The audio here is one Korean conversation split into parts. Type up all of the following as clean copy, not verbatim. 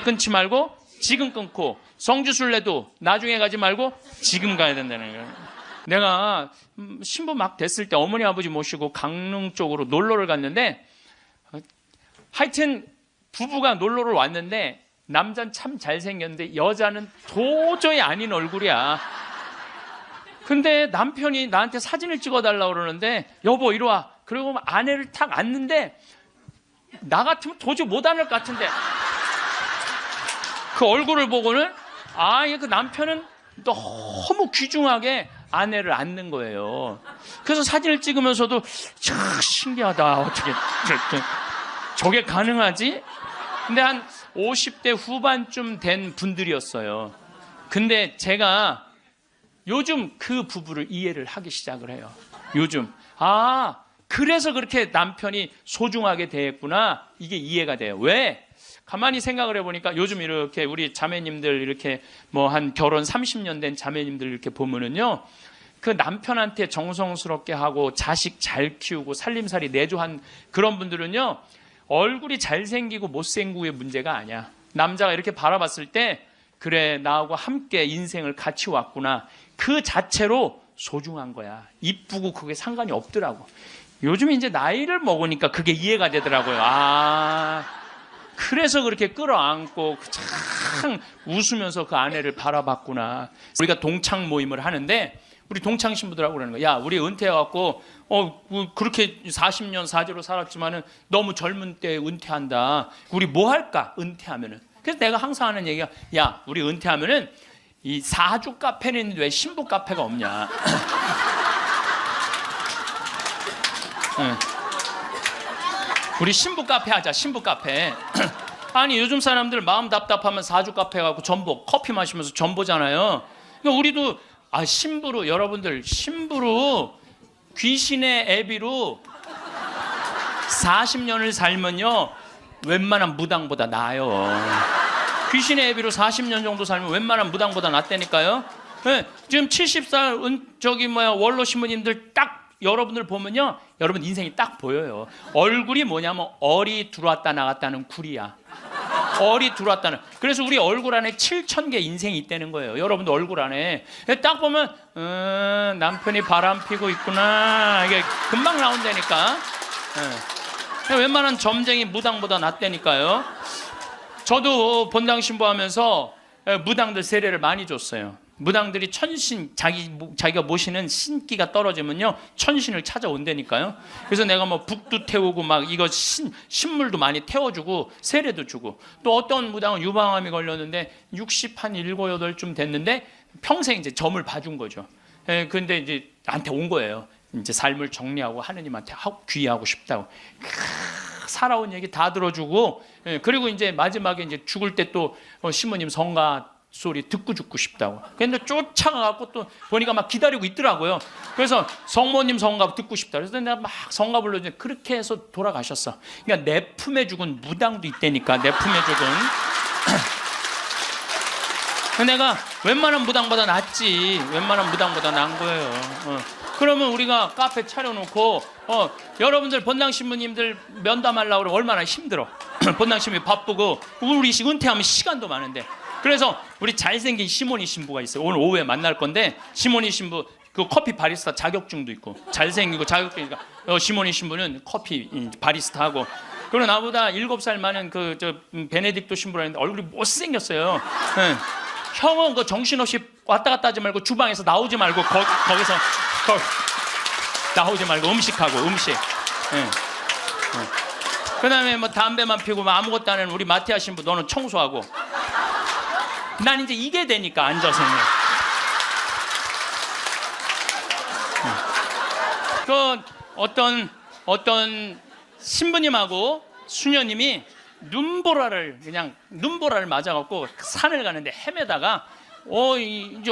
끊지 말고 지금 끊고, 성지순례도 나중에 가지 말고 지금 가야 된다는 거예요. 내가 신부 막 됐을 때 어머니 아버지 모시고 강릉 쪽으로 놀러를 갔는데, 하여튼 부부가 놀러를 왔는데 남자는 참 잘생겼는데 여자는 도저히 아닌 얼굴이야. 근데 남편이 나한테 사진을 찍어달라고 그러는데, 여보 이리 와. 그리고 아내를 탁 앉는데 나 같으면 도저히 못 앉을 것 같은데, 그 얼굴을 보고는 그 남편은 너무 귀중하게 아내를 앉는 거예요. 그래서 사진을 찍으면서도 참 신기하다. 어떻게 저게 가능하지? 근데 한 50대 후반쯤 된 분들이었어요. 근데 제가 요즘 그 부부를 이해를 하기 시작을 해요. 요즘 그래서 그렇게 남편이 소중하게 대했구나, 이게 이해가 돼요. 왜? 가만히 생각을 해보니까 요즘 이렇게 우리 자매님들 이렇게 뭐 한 결혼 30년 된 자매님들 이렇게 보면은요, 그 남편한테 정성스럽게 하고 자식 잘 키우고 살림살이 내조한 그런 분들은요, 얼굴이 잘생기고 못생기고의 문제가 아니야. 남자가 이렇게 바라봤을 때, 그래 나하고 함께 인생을 같이 왔구나, 그 자체로 소중한 거야. 이쁘고 그게 상관이 없더라고. 요즘 이제 나이를 먹으니까 그게 이해가 되더라고요. 그래서 그렇게 끌어안고 참 웃으면서 그 아내를 바라봤구나. 우리가 동창 모임을 하는데 우리 동창 신부들하고 그러는 거야. 야, 우리 은퇴해갖고 그렇게 40년 사제로 살았지만은 너무 젊은 때 은퇴한다. 우리 뭐 할까? 은퇴하면은. 그래서 내가 항상 하는 얘기가, 야, 우리 은퇴하면은 이 사주 카페는 있는데 왜 신부 카페가 없냐? 우리 신부 카페 하자. 신부 카페. 아니 요즘 사람들 마음 답답하면 사주 카페 가고 전보 커피 마시면서 전보잖아요. 그러니까 우리도 신부로, 여러분들 신부로 귀신의 애비로 40년을 살면요 웬만한 무당보다 나아요. 귀신의 애비로 40년 정도 살면 웬만한 무당보다 낫다니까요. 네, 지금 70살 원로 신부님들 딱 여러분들 보면요, 여러분 인생이 딱 보여요. 얼굴이 뭐냐면 얼이 들어왔다 나갔다는 굴이야. 얼이 들어왔다는. 그래서 우리 얼굴 안에 7,000개 인생이 있다는 거예요. 여러분들 얼굴 안에 딱 보면 남편이 바람 피고 있구나, 이게 금방 나온다니까. 웬만한 점쟁이 무당보다 낫다니까요. 저도 본당 신부하면서 무당들 세례를 많이 줬어요. 무당들이 천신, 자기가 모시는 신기가 떨어지면요 천신을 찾아온다니까요. 그래서 내가 뭐 북도 태우고 막 이거 신물도 많이 태워주고 세례도 주고, 또 어떤 무당은 유방암이 걸렸는데 60한 7, 8쯤 됐는데 평생 이제 점을 봐준 거죠. 근데 이제 나한테 온 거예요. 이제 삶을 정리하고 하느님한테 귀의하고 싶다고. 살아온 얘기 다 들어주고, 그리고 이제 마지막에 이제 죽을 때 또 신부님 성가 소리 듣고 죽고 싶다고. 근데 쫓아가갖고 또 보니까 막 기다리고 있더라고요. 그래서 성모님 성가 듣고 싶다. 그래서 내가 막 성가 불러주는데 그렇게 해서 돌아가셨어. 그러니까 내 품에 죽은 무당도 있다니까. 내 품에 죽은. 내가 웬만한 무당보다 낫지. 웬만한 무당보다 나은 거예요. 그러면 우리가 카페 차려놓고 여러분들 본당 신부님들 면담하려고 그러면 얼마나 힘들어. 본당 신부님 바쁘고 우리 은퇴하면 시간도 많은데. 그래서 우리 잘생긴 시모니 신부가 있어요. 오늘 오후에 만날 건데, 시모니 신부 그 커피 바리스타 자격증도 있고 잘생기고 자격증이니까 시모니 신부는 커피 바리스타 하고, 그리고 나보다 7살 많은 베네딕토 신부라 했는데 얼굴이 못생겼어요. 형은 그 정신없이 왔다 갔다 하지 말고 주방에서 나오지 말고 거기서 나오지 말고 음식하고 음식. 그 다음에 뭐 담배만 피우고 뭐 아무것도 안 하는 우리 마티아 신부, 너는 청소하고. 난 이제 이게 되니까 앉아서. 그 어떤 신부님하고 수녀님이 눈보라를 맞아갖고 산을 가는데 헤매다가 이제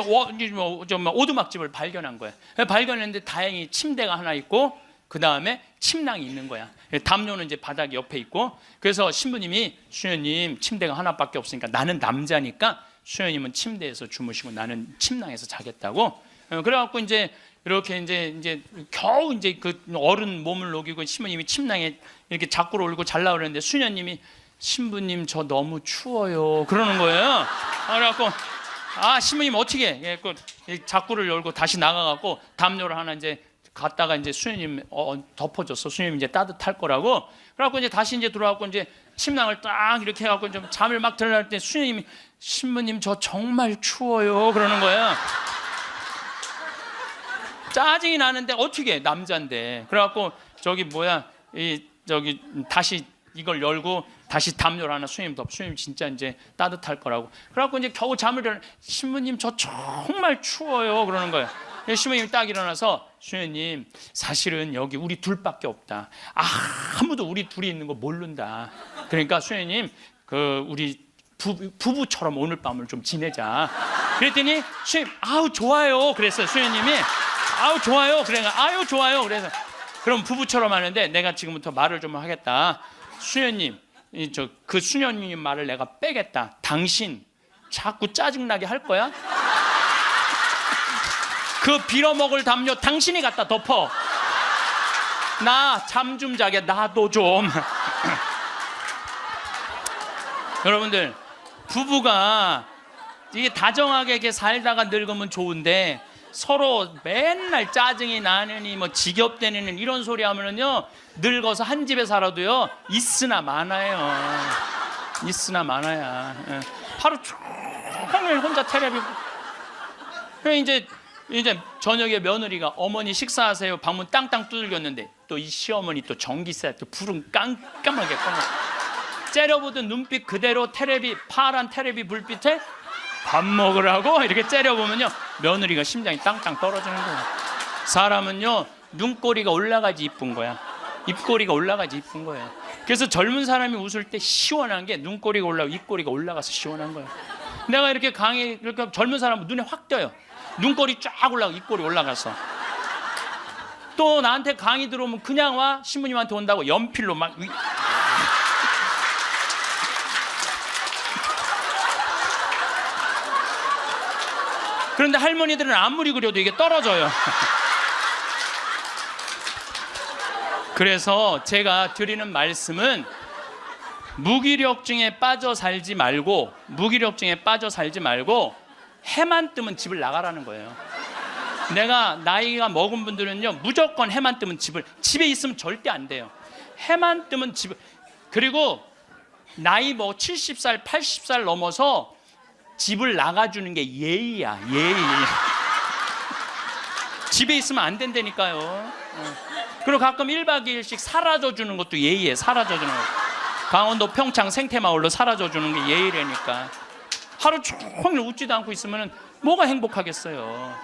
오두막집을 발견한 거야. 발견했는데 다행히 침대가 하나 있고 그 다음에 침낭이 있는 거야. 담요는 이제 바닥 옆에 있고. 그래서 신부님이, 수녀님 침대가 하나밖에 없으니까 나는 남자니까 수녀님은 침대에서 주무시고 나는 침낭에서 자겠다고. 그래갖고 이제 이렇게 이제 겨우 이제 그 어른 몸을 녹이고 신부님이 침낭에 이렇게 자꾸로 올리고 잘라 그러는데 수녀님이 신부님 저 너무 추워요 그러는 거예요. 그래갖고 신부님 어떻게 해? 그 자꾸를 열고 다시 나가갖고 담요를 하나 이제 갔다가 이제 수녀님 덮어줬어. 수녀님 이제 따뜻할 거라고. 그래갖고 이제 다시 이제 들어와갖고 이제 침낭을 딱 이렇게 해갖고 좀 잠을 막 들어갈 때 수녀님이 신부님 저 정말 추워요 그러는 거야. 짜증이 나는데 어떻게 남자인데. 그래갖고 저기 다시 이걸 열고 다시 담요를 하나 수녀님 덮어. 수녀님 진짜 이제 따뜻할 거라고. 그래갖고 이제 겨우 잠을 들어. 신부님 저 정말 추워요 그러는 거예요. 신부님이 딱 일어나서 수녀님 사실은 여기 우리 둘밖에 없다. 아무도 우리 둘이 있는 거 모른다. 그러니까 수녀님 우리 부부처럼 오늘 밤을 좀 지내자. 그랬더니 수녀님 아우 좋아요 그랬어요. 수녀님이 아우 좋아요. 그래가 아유 좋아요. 그래서 그럼 부부처럼 하는데 내가 지금부터 말을 좀 하겠다. 수녀님 그 수녀님 말을 내가 빼겠다. 당신 자꾸 짜증나게 할 거야? 그 빌어먹을 담요 당신이 갖다 덮어. 나 잠 좀 자게 나도 좀. 여러분들 부부가 이게 다정하게 이렇게 살다가 늙으면 좋은데 서로 맨날 짜증이 나느니 뭐 지겹대느니 이런 소리 하면은요 늙어서 한 집에 살아도요 있으나 마나요. 있으나 마나야. 하루 종일 혼자 텔레비. 이제 저녁에 며느리가 어머니 식사하세요. 방문 땅땅 두들겼는데 또 이 시어머니 또 전기세 또 불은 깜깜하게 꺼놓고 째려보던 눈빛 그대로 파란 텔레비 불빛에 밥 먹으라고 이렇게 째려보면요 며느리가 심장이 땅땅 떨어지는 거예요. 사람은요 눈꼬리가 올라가지 이쁜 거야. 입꼬리가 올라가지 이쁜 거예요. 그래서 젊은 사람이 웃을 때 시원한 게 눈꼬리가 올라가고 입꼬리가 올라가서 시원한 거예요. 내가 이렇게 이렇게 젊은 사람은 눈에 확 띄어요. 눈꼬리 쫙 올라가고 입꼬리 올라가서. 또 나한테 강의 들어오면 그냥 와. 신부님한테 온다고 연필로 막. 그런데 할머니들은 아무리 그려도 이게 떨어져요. 그래서 제가 드리는 말씀은 무기력증에 빠져 살지 말고 해만 뜨면 집을 나가라는 거예요. 내가 나이가 먹은 분들은요 무조건 해만 뜨면 집에 있으면 절대 안 돼요. 해만 뜨면 그리고 나이 70살 80살 넘어서 집을 나가주는 게 예의야. 예의. 집에 있으면 안 된다니까요. 그리고 가끔 1박 2일씩 사라져주는 것도 예의에 사라져주는 거. 강원도 평창 생태마을로 사라져주는 게 예의라니까. 하루 종일 웃지도 않고 있으면 뭐가 행복하겠어요.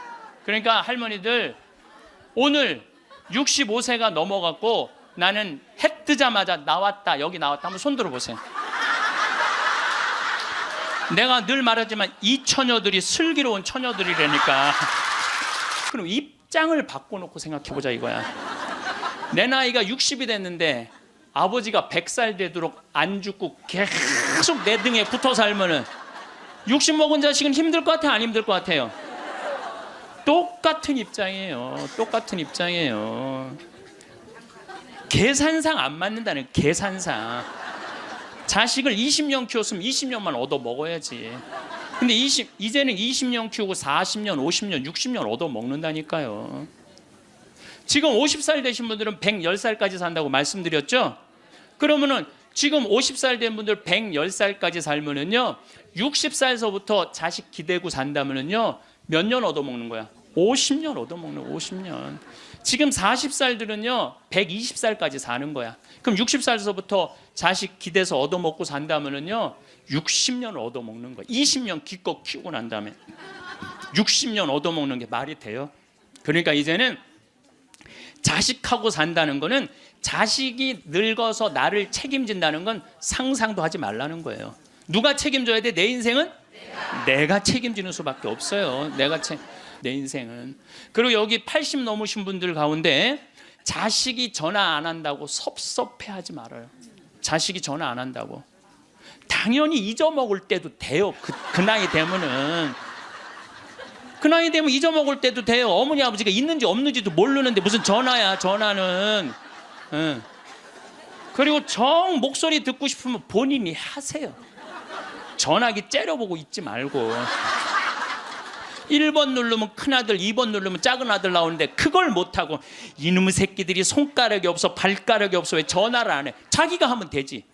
그러니까 할머니들 오늘 65세가 넘어갔고 나는 해 뜨자마자 나왔다 여기 나왔다 한번 손 들어보세요. 내가 늘 말하지만 이 처녀들이 슬기로운 처녀들이라니까. 그럼 입장을 바꿔놓고 생각해보자 이거야. 내 나이가 60이 됐는데 아버지가 100살 되도록 안 죽고 계속 내 등에 붙어 살면은 60 먹은 자식은 힘들 것 같아요? 안 힘들 것 같아요? 똑같은 입장이에요. 똑같은 입장이에요. 계산상 안 맞는다는 계산상. 자식을 20년 키웠으면 20년만 얻어 먹어야지. 근데 이제는 20년 키우고 40년, 50년, 60년 얻어 먹는다니까요. 지금 50살 되신 분들은 110살까지 산다고 말씀드렸죠? 그러면은 지금 50살 된 분들 110살까지 살면은요 60살서부터 자식 기대고 산다면은요 몇 년 얻어먹는 거야? 50년 얻어먹는 50년. 지금 40살들은요 120살까지 사는 거야. 그럼 60살서부터 자식 기대서 얻어먹고 산다면은요 60년 얻어먹는 거야. 20년 기껏 키우고 난 다음에 60년 얻어먹는 게 말이 돼요? 그러니까 이제는 자식하고 산다는 거는 자식이 늙어서 나를 책임진다는 건 상상도 하지 말라는 거예요. 누가 책임져야 돼? 내 인생은? 내가 책임지는 수밖에 없어요. 내 인생은. 그리고 여기 80 넘으신 분들 가운데 자식이 전화 안 한다고 섭섭해하지 말아요. 자식이 전화 안 한다고. 당연히 잊어먹을 때도 돼요. 그 나이 되면은. 그 나이 되면 잊어먹을 때도 돼요. 어머니 아버지가 있는지 없는지도 모르는데 무슨 전화야. 전화는 그리고 정 목소리 듣고 싶으면 본인이 하세요. 전화기 째려보고 있지 말고. 1번 누르면 큰아들, 2번 누르면 작은아들 나오는데 그걸 못하고 이놈의 새끼들이 손가락이 없어 발가락이 없어 왜 전화를 안 해. 자기가 하면 되지.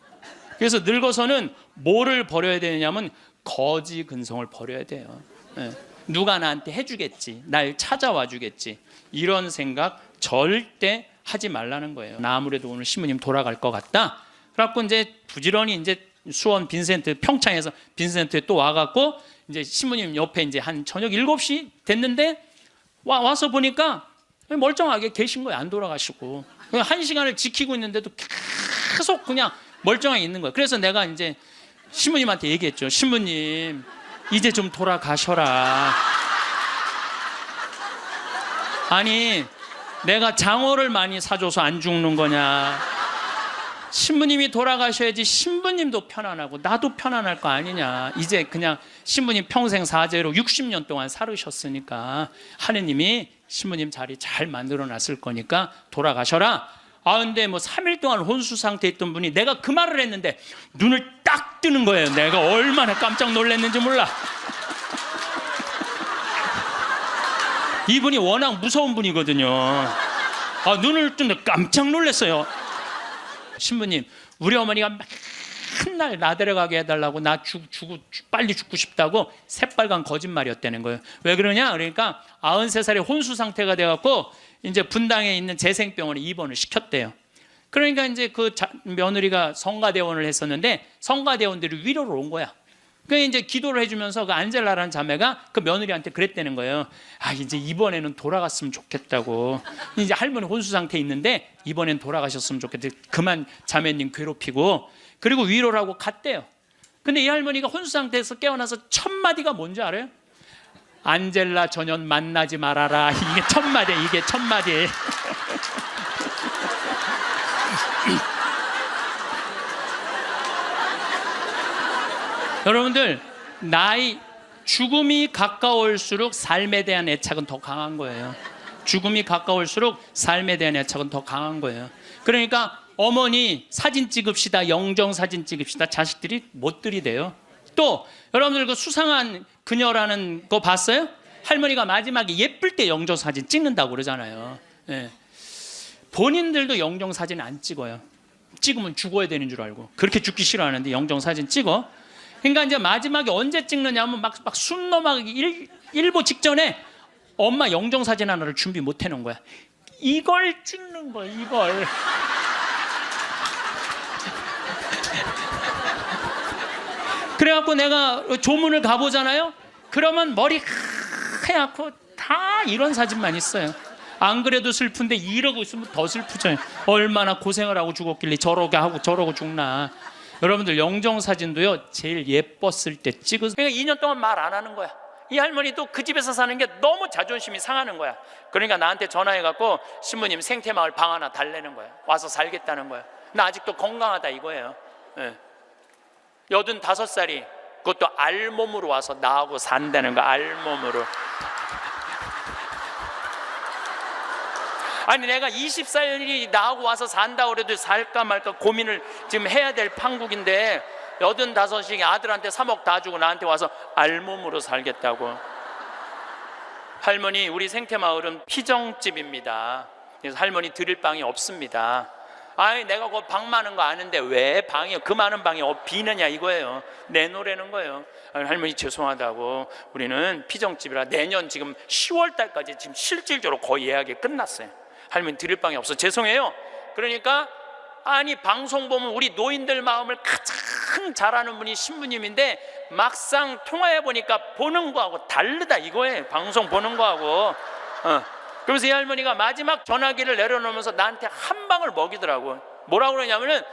그래서 늙어서는 뭐를 버려야 되냐면 거지 근성을 버려야 돼요. 예. 누가 나한테 해주겠지, 날 찾아와 주겠지, 이런 생각 절대 하지 말라는 거예요. 나 아무래도 오늘 신부님 돌아갈 것 같다. 그래갖고 이제 부지런히 이제 수원 빈센트, 평창에서 빈센트에 또 와갖고 이제 신부님 옆에 이제 한 저녁 7시 됐는데 와서 보니까 멀쩡하게 계신 거예요. 안 돌아가시고. 1시간을 지키고 있는데도 계속 그냥 멀쩡하게 있는 거예요. 그래서 내가 이제 신부님한테 얘기했죠. 신부님, 이제 좀 돌아가셔라. 아니, 내가 장어를 많이 사줘서 안 죽는 거냐. 신부님이 돌아가셔야지 신부님도 편안하고 나도 편안할 거 아니냐. 이제 그냥 신부님 평생 사죄로 60년 동안 살으셨으니까 하느님이 신부님 자리 잘 만들어 놨을 거니까 돌아가셔라. 근데 뭐 3일 동안 혼수 상태에 있던 분이 내가 그 말을 했는데 눈을 딱 뜨는 거예요. 내가 얼마나 깜짝 놀랐는지 몰라. 이분이 워낙 무서운 분이거든요. 눈을 뜨는데 깜짝 놀랐어요. 신부님, 우리 어머니가 맨날 나 데려가게 해달라고, 나 빨리 죽고 싶다고 새빨간 거짓말이었다는 거예요. 왜 그러냐? 그러니까 93살에 혼수 상태가 돼갖고 이제 분당에 있는 재생병원에 입원을 시켰대요. 그러니까 이제 그 며느리가 성가대원을 했었는데 성가대원들이 위로를 온 거야. 그러니까 이제 기도를 해주면서 그 안젤라라는 자매가 그 며느리한테 그랬다는 거예요. 이제 이번에는 돌아갔으면 좋겠다고. 이제 할머니 혼수 상태에 있는데 이번엔 돌아가셨으면 좋겠다. 그만 자매님 괴롭히고. 그리고 위로를 하고 갔대요. 근데 이 할머니가 혼수 상태에서 깨어나서 첫 마디가 뭔지 알아요? 안젤라 전현 만나지 말아라. 이게 첫 마디, 이게 첫 마디. 여러분들, 죽음이 가까울수록 삶에 대한 애착은 더 강한 거예요. 죽음이 가까울수록 삶에 대한 애착은 더 강한 거예요. 그러니까 어머니 사진 찍읍시다, 영정 사진 찍읍시다, 자식들이 못 들이대요. 또 여러분들 그 수상한 그녀라는 거 봤어요? 할머니가 마지막에 예쁠 때 영정 사진 찍는다고 그러잖아요. 예. 본인들도 영정 사진 안 찍어요. 찍으면 죽어야 되는 줄 알고. 그렇게 죽기 싫어하는데 영정 사진 찍어. 그러니까 이제 마지막에 언제 찍느냐면 막 숨 넘어가기 일보 직전에 엄마 영정 사진 하나를 준비 못 해놓은 거야. 이걸 찍는 거야, 이걸. 그래갖고 내가 조문을 가보잖아요. 그러면 머리 하얗고 다 이런 사진만 있어요. 안 그래도 슬픈데 이러고 있으면 더 슬프죠. 얼마나 고생을 하고 죽었길래 저러게 하고 저러고 죽나. 여러분들 영정 사진도요 제일 예뻤을 때 찍으세요. 그러니까 2년 동안 말 안 하는 거야. 이 할머니도 그 집에서 사는 게 너무 자존심이 상하는 거야. 그러니까 나한테 전화해갖고 신부님 생태마을 방 하나 달래는 거야. 와서 살겠다는 거야. 나 아직도 건강하다 이거예요. 예. 85살이 그것도 알몸으로 와서 나하고 산다는 거야. 알몸으로. 아니 내가 20살이 나하고 와서 산다고 그래도 살까 말까 고민을 지금 해야 될 판국인데 85이 아들한테 3억 다 주고 나한테 와서 알몸으로 살겠다고. 할머니, 우리 생태마을은 피정집입니다. 그래서 할머니 드릴 방이 없습니다. 내가 그 방 많은 거 아는데 왜 방이 그 많은 방이 비느냐 이거예요. 내놓으라는 거예요. 할머니 죄송하다고, 우리는 피정집이라 내년 지금 10월 달까지 지금 실질적으로 거의 예약이 끝났어요. 할머니 드릴 방이 없어 죄송해요. 그러니까 방송 보면 우리 노인들 마음을 가장 잘 아는 분이 신부님인데 막상 통화해 보니까 보는 거하고 다르다 이거예요. 방송 보는 거하고. 그래서 이 할머니가 마지막 전화기를 내려놓으면서 나한테 한 방을 먹이더라고. 뭐라고 그러냐면은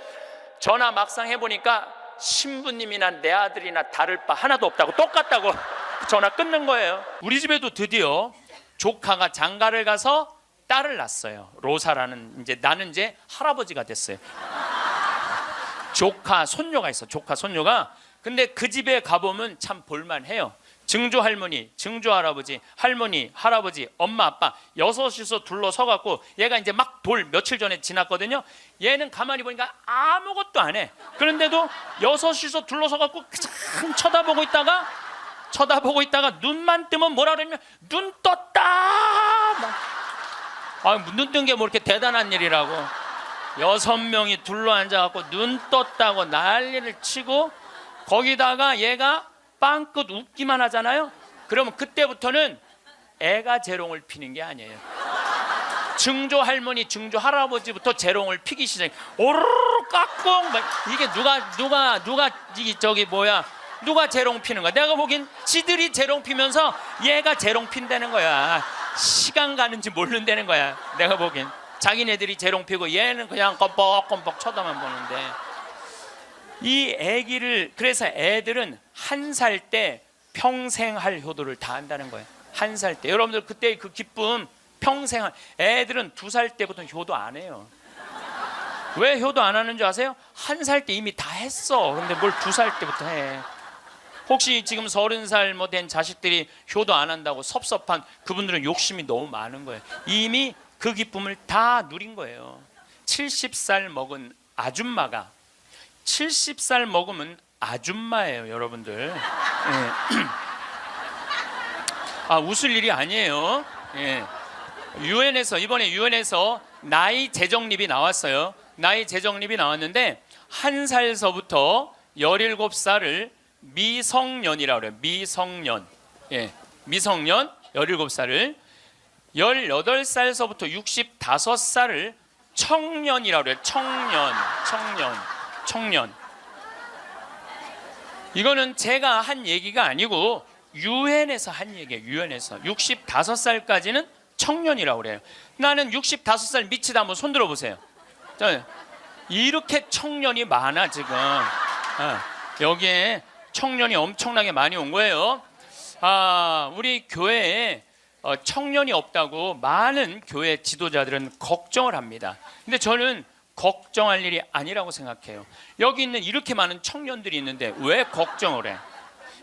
전화 막상 해보니까 신부님이나 내 아들이나 다를 바 하나도 없다고, 똑같다고 전화 끊는 거예요. 우리 집에도 드디어 조카가 장가를 가서 딸을 낳았어요. 로사라는, 나는 이제 할아버지가 됐어요. 조카 손녀가 있어. 조카 손녀가. 근데 그 집에 가보면 참 볼만해요. 증조 할머니, 증조 할아버지, 할머니, 할아버지, 엄마, 아빠 여섯이서 둘러서갖고 얘가 이제 막 돌 며칠 전에 지났거든요. 얘는 가만히 보니까 아무것도 안 해. 그런데도 여섯이서 둘러서갖고 그냥 쳐다보고 있다가 눈만 뜨면 뭐라 그러냐면 눈 떴다. 눈 뜬 게 뭐 이렇게 대단한 일이라고. 6명이 둘러앉아갖고 눈 떴다고 난리를 치고 거기다가 얘가 빵긋 웃기만 하잖아요. 그러면 그때부터는 애가 재롱을 피는 게 아니에요. 증조 할머니, 증조 할아버지부터 재롱을 피기 시작해. 오르르 깍꿍. 이게 누가 재롱 피는 거야? 내가 보기엔 지들이 재롱 피면서 얘가 재롱 핀다는 거야. 시간 가는지 모른다는 거야. 내가 보기엔 자기네들이 재롱 피고 얘는 그냥 껌뻑껌뻑 쳐다만 보는데, 이 애기를, 그래서 애들은 1살 때 평생 할 효도를 다 한다는 거예요. 1살 때. 여러분들 그때 그 기쁨 평생 할. 애들은 2살 때부터 효도 안 해요. 왜 효도 안 하는 줄 아세요? 1살 때 이미 다 했어. 근데 뭘 2살 때부터 해. 혹시 지금 30살 뭐 된 자식들이 효도 안 한다고 섭섭한 그분들은 욕심이 너무 많은 거예요. 이미 그 기쁨을 다 누린 거예요. 70살 먹은 아줌마가 70살 먹으면 아줌마예요, 여러분들. 예. 웃을 일이 아니에요. 예. 이번에 유엔에서 나이 재정립이 나왔어요. 나이 재정립이 나왔는데 1살서부터 17살을 미성년이라고 그래요. 미성년. 예. 미성년 17살을 18살서부터 65살을 청년이라고 그래요. 청년. 이거는 제가 한 얘기가 아니고 유엔에서 한 얘기예요. 유엔에서 65살까지는 청년이라고 그래요. 나는 65살 미치다 한번 손 들어보세요. 이렇게 청년이 많아 지금. 여기에 청년이 엄청나게 많이 온 거예요. 우리 교회에 청년이 없다고 많은 교회 지도자들은 걱정을 합니다. 근데 저는 걱정할 일이 아니라고 생각해요. 여기 있는 이렇게 많은 청년들이 있는데 왜 걱정을 해?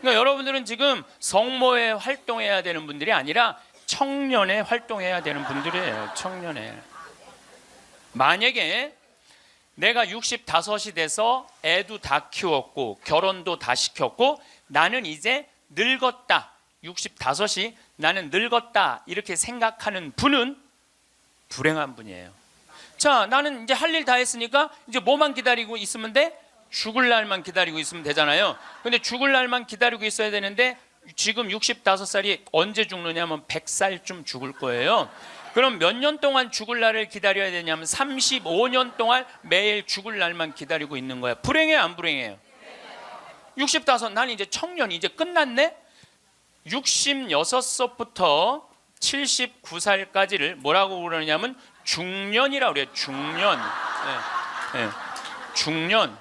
그러니까 여러분들은 지금 성모에 활동해야 되는 분들이 아니라 청년에 활동해야 되는 분들이에요. 청년에. 만약에 내가 65이 돼서 애도 다 키웠고 결혼도 다 시켰고 나는 이제 늙었다. 65이 나는 늙었다. 이렇게 생각하는 분은 불행한 분이에요. 자, 나는 이제 할 일 다 했으니까 이제 뭐만 기다리고 있으면 돼? 죽을 날만 기다리고 있으면 되잖아요. 근데 죽을 날만 기다리고 있어야 되는데 지금 65살이 언제 죽느냐면 100살쯤 죽을 거예요. 그럼 몇 년 동안 죽을 날을 기다려야 되냐면 35년 동안 매일 죽을 날만 기다리고 있는 거야. 불행해요, 안 불행해요? 65, 나는 이제 청년이 이제 끝났네? 66세부터 79살까지를 뭐라고 그러냐면 중년이라고 그래요. 중년. 네. 중년.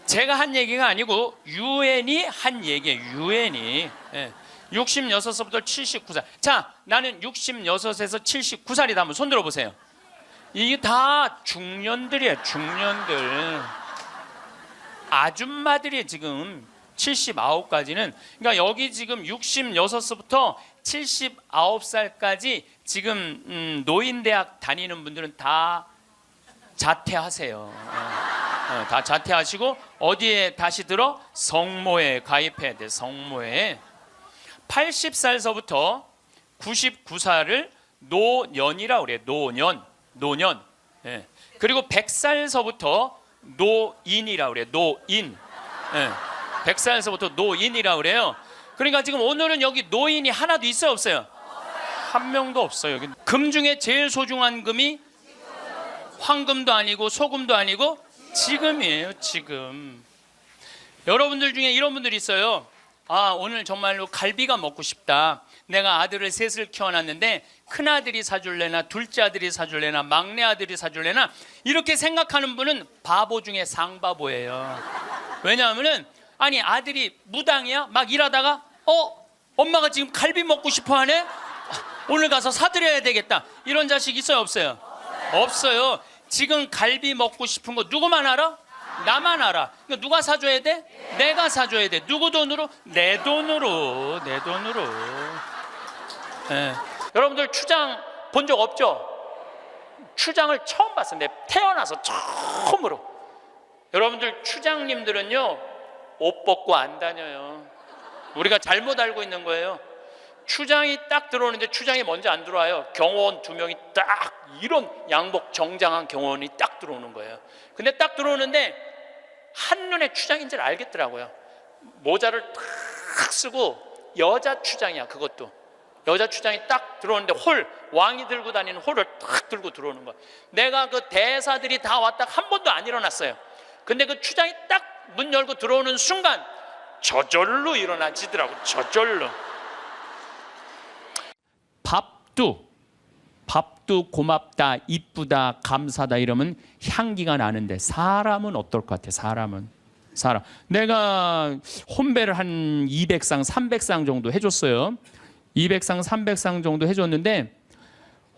제가 한 얘기가 아니고 유엔이 한 얘기예요. 유엔이. 66세부터 79살. 자, 나는 66에서 79살이다. 한번 손 들어보세요. 이게 다 중년들이에요. 중년들. 아줌마들이 지금 79까지는. 그러니까 여기 지금 66세부터 79살까지 지금 노인대학 다니는 분들은 다 자퇴하세요. 다 자퇴하시고 어디에 다시 들어? 성모에 가입해야 돼. 성모에. 80살서부터 99살을 노년이라고 그래요. 노년. 예. 그리고 100살서부터 노인이라고 그래요. 노인. 예. 100살서부터 노인이라고 그래요. 그러니까 지금 오늘은 여기 노인이 하나도 있어요, 없어요? 한 명도 없어요. 여기. 금 중에 제일 소중한 금이 황금도 아니고 소금도 아니고 지금이에요. 지금. 여러분들 중에 이런 분들이 있어요. 오늘 정말로 갈비가 먹고 싶다. 내가 아들을 셋을 키워놨는데 큰아들이 사줄래나 둘째 아들이 사줄래나 막내 아들이 사줄래나 이렇게 생각하는 분은 바보 중에 상바보예요. 왜냐하면은 아들이 무당이야. 막 일하다가 엄마가 지금 갈비 먹고 싶어 하네. 오늘 가서 사드려야 되겠다. 이런 자식 있어요, 없어요? 없어요. 지금 갈비 먹고 싶은 거 누구만 알아? 나만 알아. 그러니까 누가 사줘야 돼? 내가 사줘야 돼. 누구 돈으로? 내 돈으로. 내 돈으로. 예. 여러분들 추장 본 적 없죠? 추장을 처음 봤어요. 내 태어나서 처음으로. 여러분들 추장님들은요, 옷 벗고 안 다녀요. 우리가 잘못 알고 있는 거예요. 추장이 딱 들어오는데 추장이 먼저 안 들어와요. 경호원 2명이 딱 이런 양복 정장한 경호원이 딱 들어오는 거예요. 근데 딱 들어오는데 한눈에 추장인 줄 알겠더라고요. 모자를 탁 쓰고 여자 추장이야. 그것도 여자 추장이 딱 들어오는데 왕이 들고 다니는 홀을 탁 들고 들어오는 거야. 내가 그 대사들이 다 왔다 한 번도 안 일어났어요. 근데 그 추장이 딱 문 열고 들어오는 순간 저절로 일어나지더라고. 저절로. 밥도 고맙다, 이쁘다, 감사다 이러면 향기가 나는데 사람은 어떨 것 같아? 사람. 내가 혼배를 한 200상, 300상 정도 해줬어요. 200상, 300상 정도 해줬는데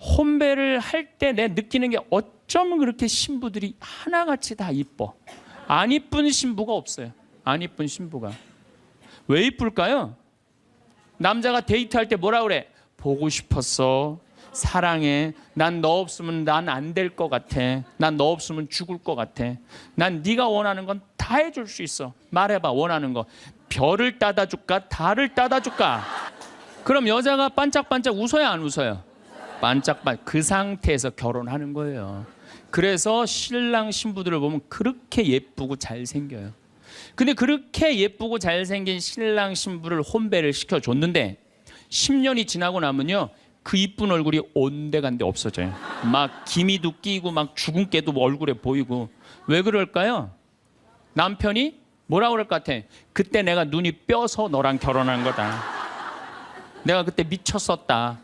혼배를 할 때 내 느끼는 게 어쩌면 그렇게 신부들이 하나같이 다 이뻐. 안 이쁜 신부가 없어요. 안 이쁜 신부가. 왜 이쁠까요? 남자가 데이트할 때 뭐라 그래? 보고 싶었어. 사랑해. 난 너 없으면 난 안 될 것 같아. 난 너 없으면 죽을 것 같아. 난 네가 원하는 건 다 해줄 수 있어. 말해봐. 원하는 거. 별을 따다 줄까? 달을 따다 줄까? 그럼 여자가 반짝반짝 웃어야 안 웃어요? 반짝반짝. 그 상태에서 결혼하는 거예요. 그래서 신랑 신부들을 보면 그렇게 예쁘고 잘생겨요. 근데 그렇게 예쁘고 잘생긴 신랑 신부를 혼배를 시켜줬는데 10년이 지나고 나면요, 그 이쁜 얼굴이 온데간데 없어져요. 막 기미도 끼고 막 죽은 깨도 얼굴에 보이고. 왜 그럴까요? 남편이 뭐라 그럴 것 같아? 그때 내가 눈이 뼈서 너랑 결혼한 거다. 내가 그때 미쳤었다.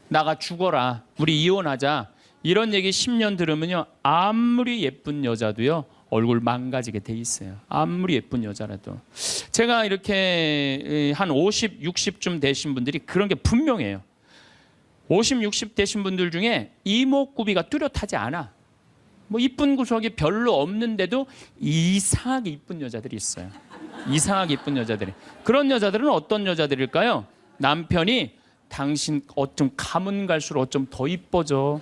나가 죽어라. 우리 이혼하자. 이런 얘기 10년 들으면요, 아무리 예쁜 여자도요 얼굴 망가지게 돼 있어요. 아무리 예쁜 여자라도. 제가 이렇게 한 50, 60쯤 되신 분들이 그런 게 분명해요. 50, 60 되신 분들 중에 이목구비가 뚜렷하지 않아. 뭐 이쁜 구석이 별로 없는데도 이상하게 이쁜 여자들이 있어요. 이상하게 이쁜 여자들이. 그런 여자들은 어떤 여자들일까요? 남편이 당신 어쩜 가면 갈수록 어쩜 더 이뻐져.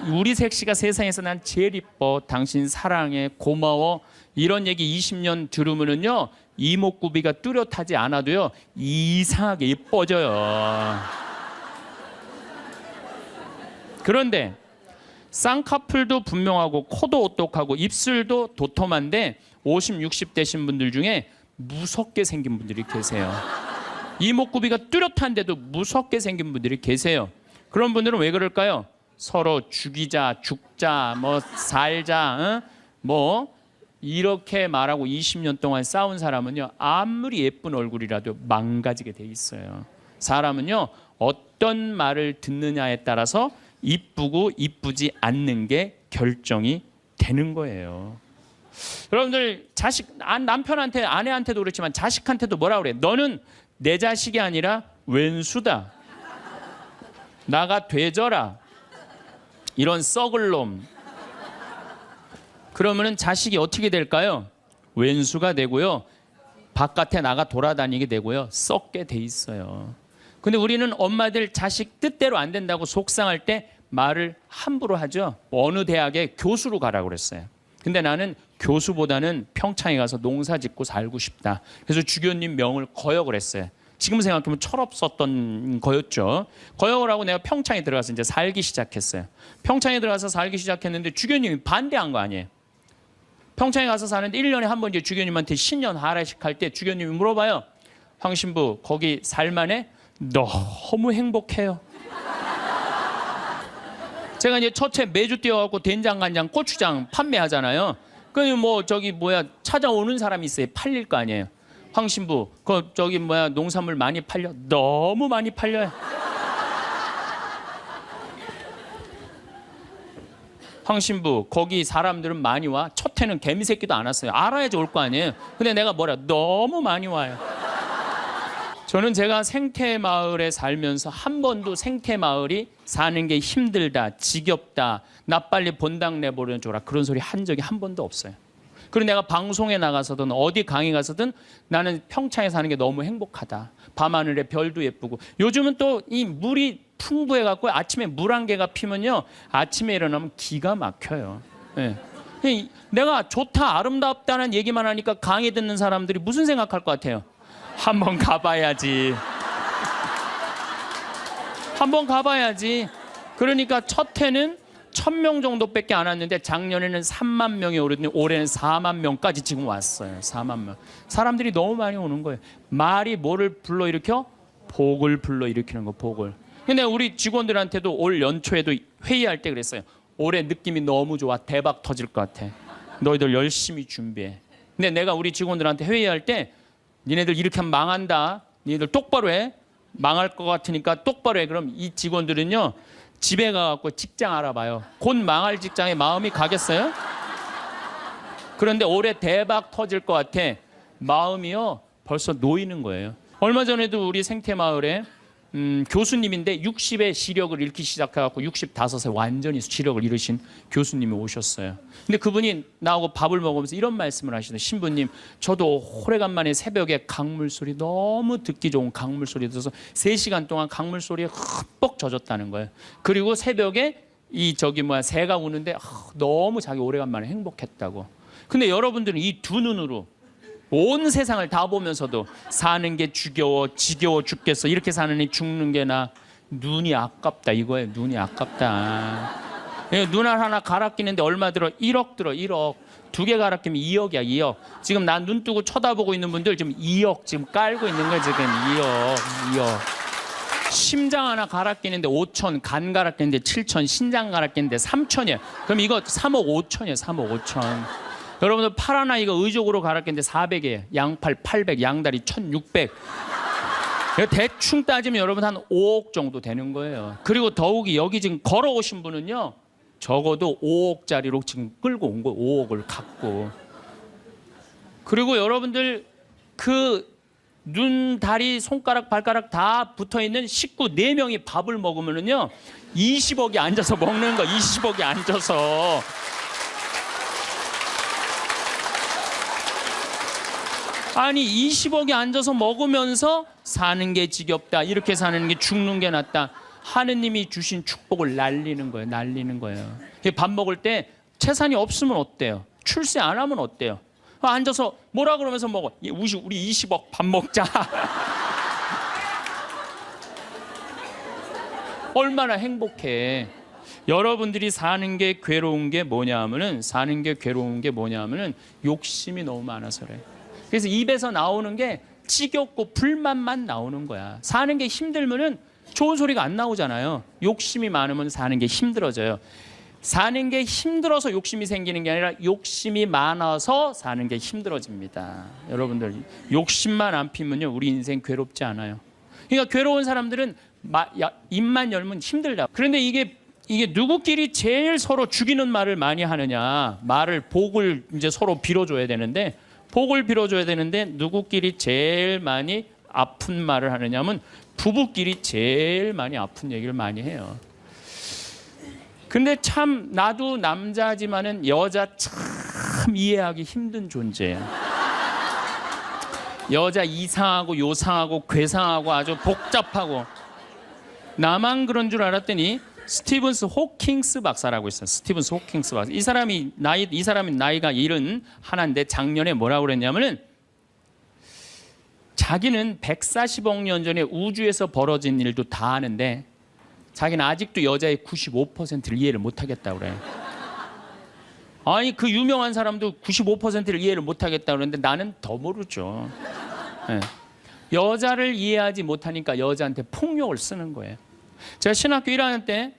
우리 색시가 세상에서 난 제일 이뻐. 당신 사랑해. 고마워. 이런 얘기 20년 들으면은요, 이목구비가 뚜렷하지 않아도요 이상하게 이뻐져요. 그런데 쌍꺼풀도 분명하고 코도 오똑하고 입술도 도톰한데 50, 60 되신 분들 중에 무섭게 생긴 분들이 계세요. 이목구비가 뚜렷한데도 무섭게 생긴 분들이 계세요. 그런 분들은 왜 그럴까요? 서로 죽이자, 죽자, 뭐 살자, 뭐 이렇게 말하고 20년 동안 싸운 사람은요, 아무리 예쁜 얼굴이라도 망가지게 돼 있어요. 사람은요, 어떤 말을 듣느냐에 따라서 이쁘고 이쁘지 않는 게 결정이 되는 거예요. 여러분들 남편한테, 아내한테도 그렇지만 자식한테도 뭐라 그래? 너는 내 자식이 아니라 왼수다. 나가 되져라. 이런 썩을 놈. 그러면은 자식이 어떻게 될까요? 왼수가 되고요, 바깥에 나가 돌아다니게 되고요, 썩게 돼 있어요. 근데 우리는 엄마들 자식 뜻대로 안 된다고 속상할 때 말을 함부로 하죠. 어느 대학에 교수로 가라고 그랬어요. 근데 나는 교수보다는 평창에 가서 농사 짓고 살고 싶다. 그래서 주교님 명을 거역을 했어요. 지금 생각하면 철없었던 거였죠. 거역을 하고 내가 평창에 들어가서 이제 살기 시작했어요. 평창에 들어가서 살기 시작했는데 주교님이 반대한 거 아니에요. 평창에 가서 사는데 1년에 한 번 이제 주교님한테 신년 하례식 할 때 주교님이 물어봐요. 황 신부 거기 살만해? 너무 행복해요. 제가 이제 첫째 매주 뛰어갖고 된장, 간장, 고추장 판매하잖아요. 그 뭐 찾아오는 사람이 있어요. 팔릴 거 아니에요. 황 신부, 농산물 많이 팔려? 너무 많이 팔려요. 황 신부, 거기 사람들은 많이 와? 첫 해는 개미 새끼도 안 왔어요. 알아야지 올 거 아니에요. 근데 내가 너무 많이 와요. 저는 제가 생태마을에 살면서 한 번도 생태마을이 사는 게 힘들다, 지겹다, 나 빨리 본당 내보내줘라 그런 소리 한 적이 한 번도 없어요. 그리고 내가 방송에 나가서든 어디 강의 가서든 나는 평창에 사는 게 너무 행복하다. 밤하늘에 별도 예쁘고. 요즘은 또 이 물이 풍부해갖고 아침에 물 한 개가 피면요, 아침에 일어나면 기가 막혀요. 예. 내가 좋다, 아름답다는 얘기만 하니까 강의 듣는 사람들이 무슨 생각할 것 같아요? 한번 가봐야지. 한번 가봐야지. 그러니까 첫 해는 1000명 정도밖에 안 왔는데 작년에는 3만 명이 오르더니 올해는 4만 명까지 지금 왔어요. 4만 명. 사람들이 너무 많이 오는 거예요. 말이 뭐를 불러일으켜? 복을 불러일으키는 거, 복을. 근데 우리 직원들한테도 올 연초에도 회의할 때 그랬어요. 올해 느낌이 너무 좋아. 대박 터질 것 같아. 너희들 열심히 준비해. 근데 내가 우리 직원들한테 회의할 때 니네들 이렇게 하면 망한다. 니네들 똑바로 해. 망할 것 같으니까 똑바로 해. 그럼 이 직원들은요, 집에 가갖고 직장 알아봐요. 곧 망할 직장에 마음이 가겠어요? 그런데 올해 대박 터질 것 같아. 마음이요, 벌써 놓이는 거예요. 얼마 전에도 우리 생태마을에 교수님인데 60에 시력을 잃기 시작해갖고 65세 완전히 시력을 잃으신 교수님이 오셨어요. 근데 그분이 나하고 밥을 먹으면서 이런 말씀을 하시더라고요. 신부님, 저도 오래간만에 새벽에 강물 소리, 너무 듣기 좋은 강물 소리 들어서 3시간 동안 강물 소리에 흠뻑 젖었다는 거예요. 그리고 새벽에 새가 우는데 너무 자기 오래간만에 행복했다고. 근데 여러분들은 이 두 눈으로 온 세상을 다 보면서도 사는 게 지겨워 죽겠어, 이렇게 사느니 죽는 게 나, 눈이 아깝다 이거예요. 눈이 아깝다. 눈 하나 갈아 끼는데 얼마 들어? 1억 들어. 1억. 2개 갈아 끼면 2억이야. 2억. 지금 난 눈 뜨고 쳐다보고 있는 분들 지금 2억 지금 깔고 있는 거야. 지금 2억. 심장 하나 갈아 끼는데 5천, 간 갈아 끼는데 7천, 신장 갈아 끼는데 3천이야. 그럼 이거 3억 5천이야. 3억 5천. 여러분들 팔 하나 이거 의족으로 갈아 끼는데 400이에요. 양팔 800, 양다리 1600. 대충 따지면 여러분 한 5억 정도 되는 거예요. 그리고 더욱이 여기 지금 걸어오신 분은요, 적어도 5억짜리로 지금 끌고 온 거예요. 5억을 갖고. 그리고 여러분들 그 눈, 다리, 손가락, 발가락 다 붙어있는 식구 4명이 밥을 먹으면은요, 20억이 앉아서 먹는 거. 20억이 앉아서. 아니 20억이 앉아서 먹으면서 사는 게 지겹다, 이렇게 사는 게 죽는 게 낫다. 하느님이 주신 축복을 날리는 거예요. 날리는 거예요. 밥 먹을 때 재산이 없으면 어때요? 출세 안 하면 어때요? 앉아서 뭐라 그러면서 먹어. 우리 20억 밥 먹자. 얼마나 행복해. 여러분들이 사는 게 괴로운 게 뭐냐 하면은, 욕심이 너무 많아서 그래. 그래서 입에서 나오는 게 지겹고 불만만 나오는 거야. 사는 게 힘들면은 좋은 소리가 안 나오잖아요. 욕심이 많으면 사는 게 힘들어져요. 사는 게 힘들어서 욕심이 생기는 게 아니라 욕심이 많아서 사는 게 힘들어집니다. 여러분들 욕심만 안 피면요, 우리 인생 괴롭지 않아요. 그러니까 괴로운 사람들은 입만 열면 힘들다. 그런데 이게 누구끼리 제일 서로 죽이는 말을 많이 하느냐? 복을 이제 서로 빌어줘야 되는데, 누구끼리 제일 많이 아픈 말을 하느냐면 부부끼리 제일 많이 아픈 얘기를 많이 해요. 근데 참 나도 남자지만은 여자 참 이해하기 힘든 존재예요. 여자 이상하고 요상하고 괴상하고 아주 복잡하고. 나만 그런 줄 알았더니 스티븐스 호킹스 박사라고 있어요. 스티븐스 호킹스 박사. 이 사람이 나이가 71인데 작년에 뭐라고 그랬냐면은, 자기는 140억 년 전에 우주에서 벌어진 일도 다 아는데 자기는 아직도 여자의 95%를 이해를 못하겠다고 그래요. 아니 그 유명한 사람도 95%를 이해를 못하겠다고 그러는데 나는 더 모르죠. 네. 여자를 이해하지 못하니까 여자한테 폭력을 쓰는 거예요. 제가 신학교 1학년 때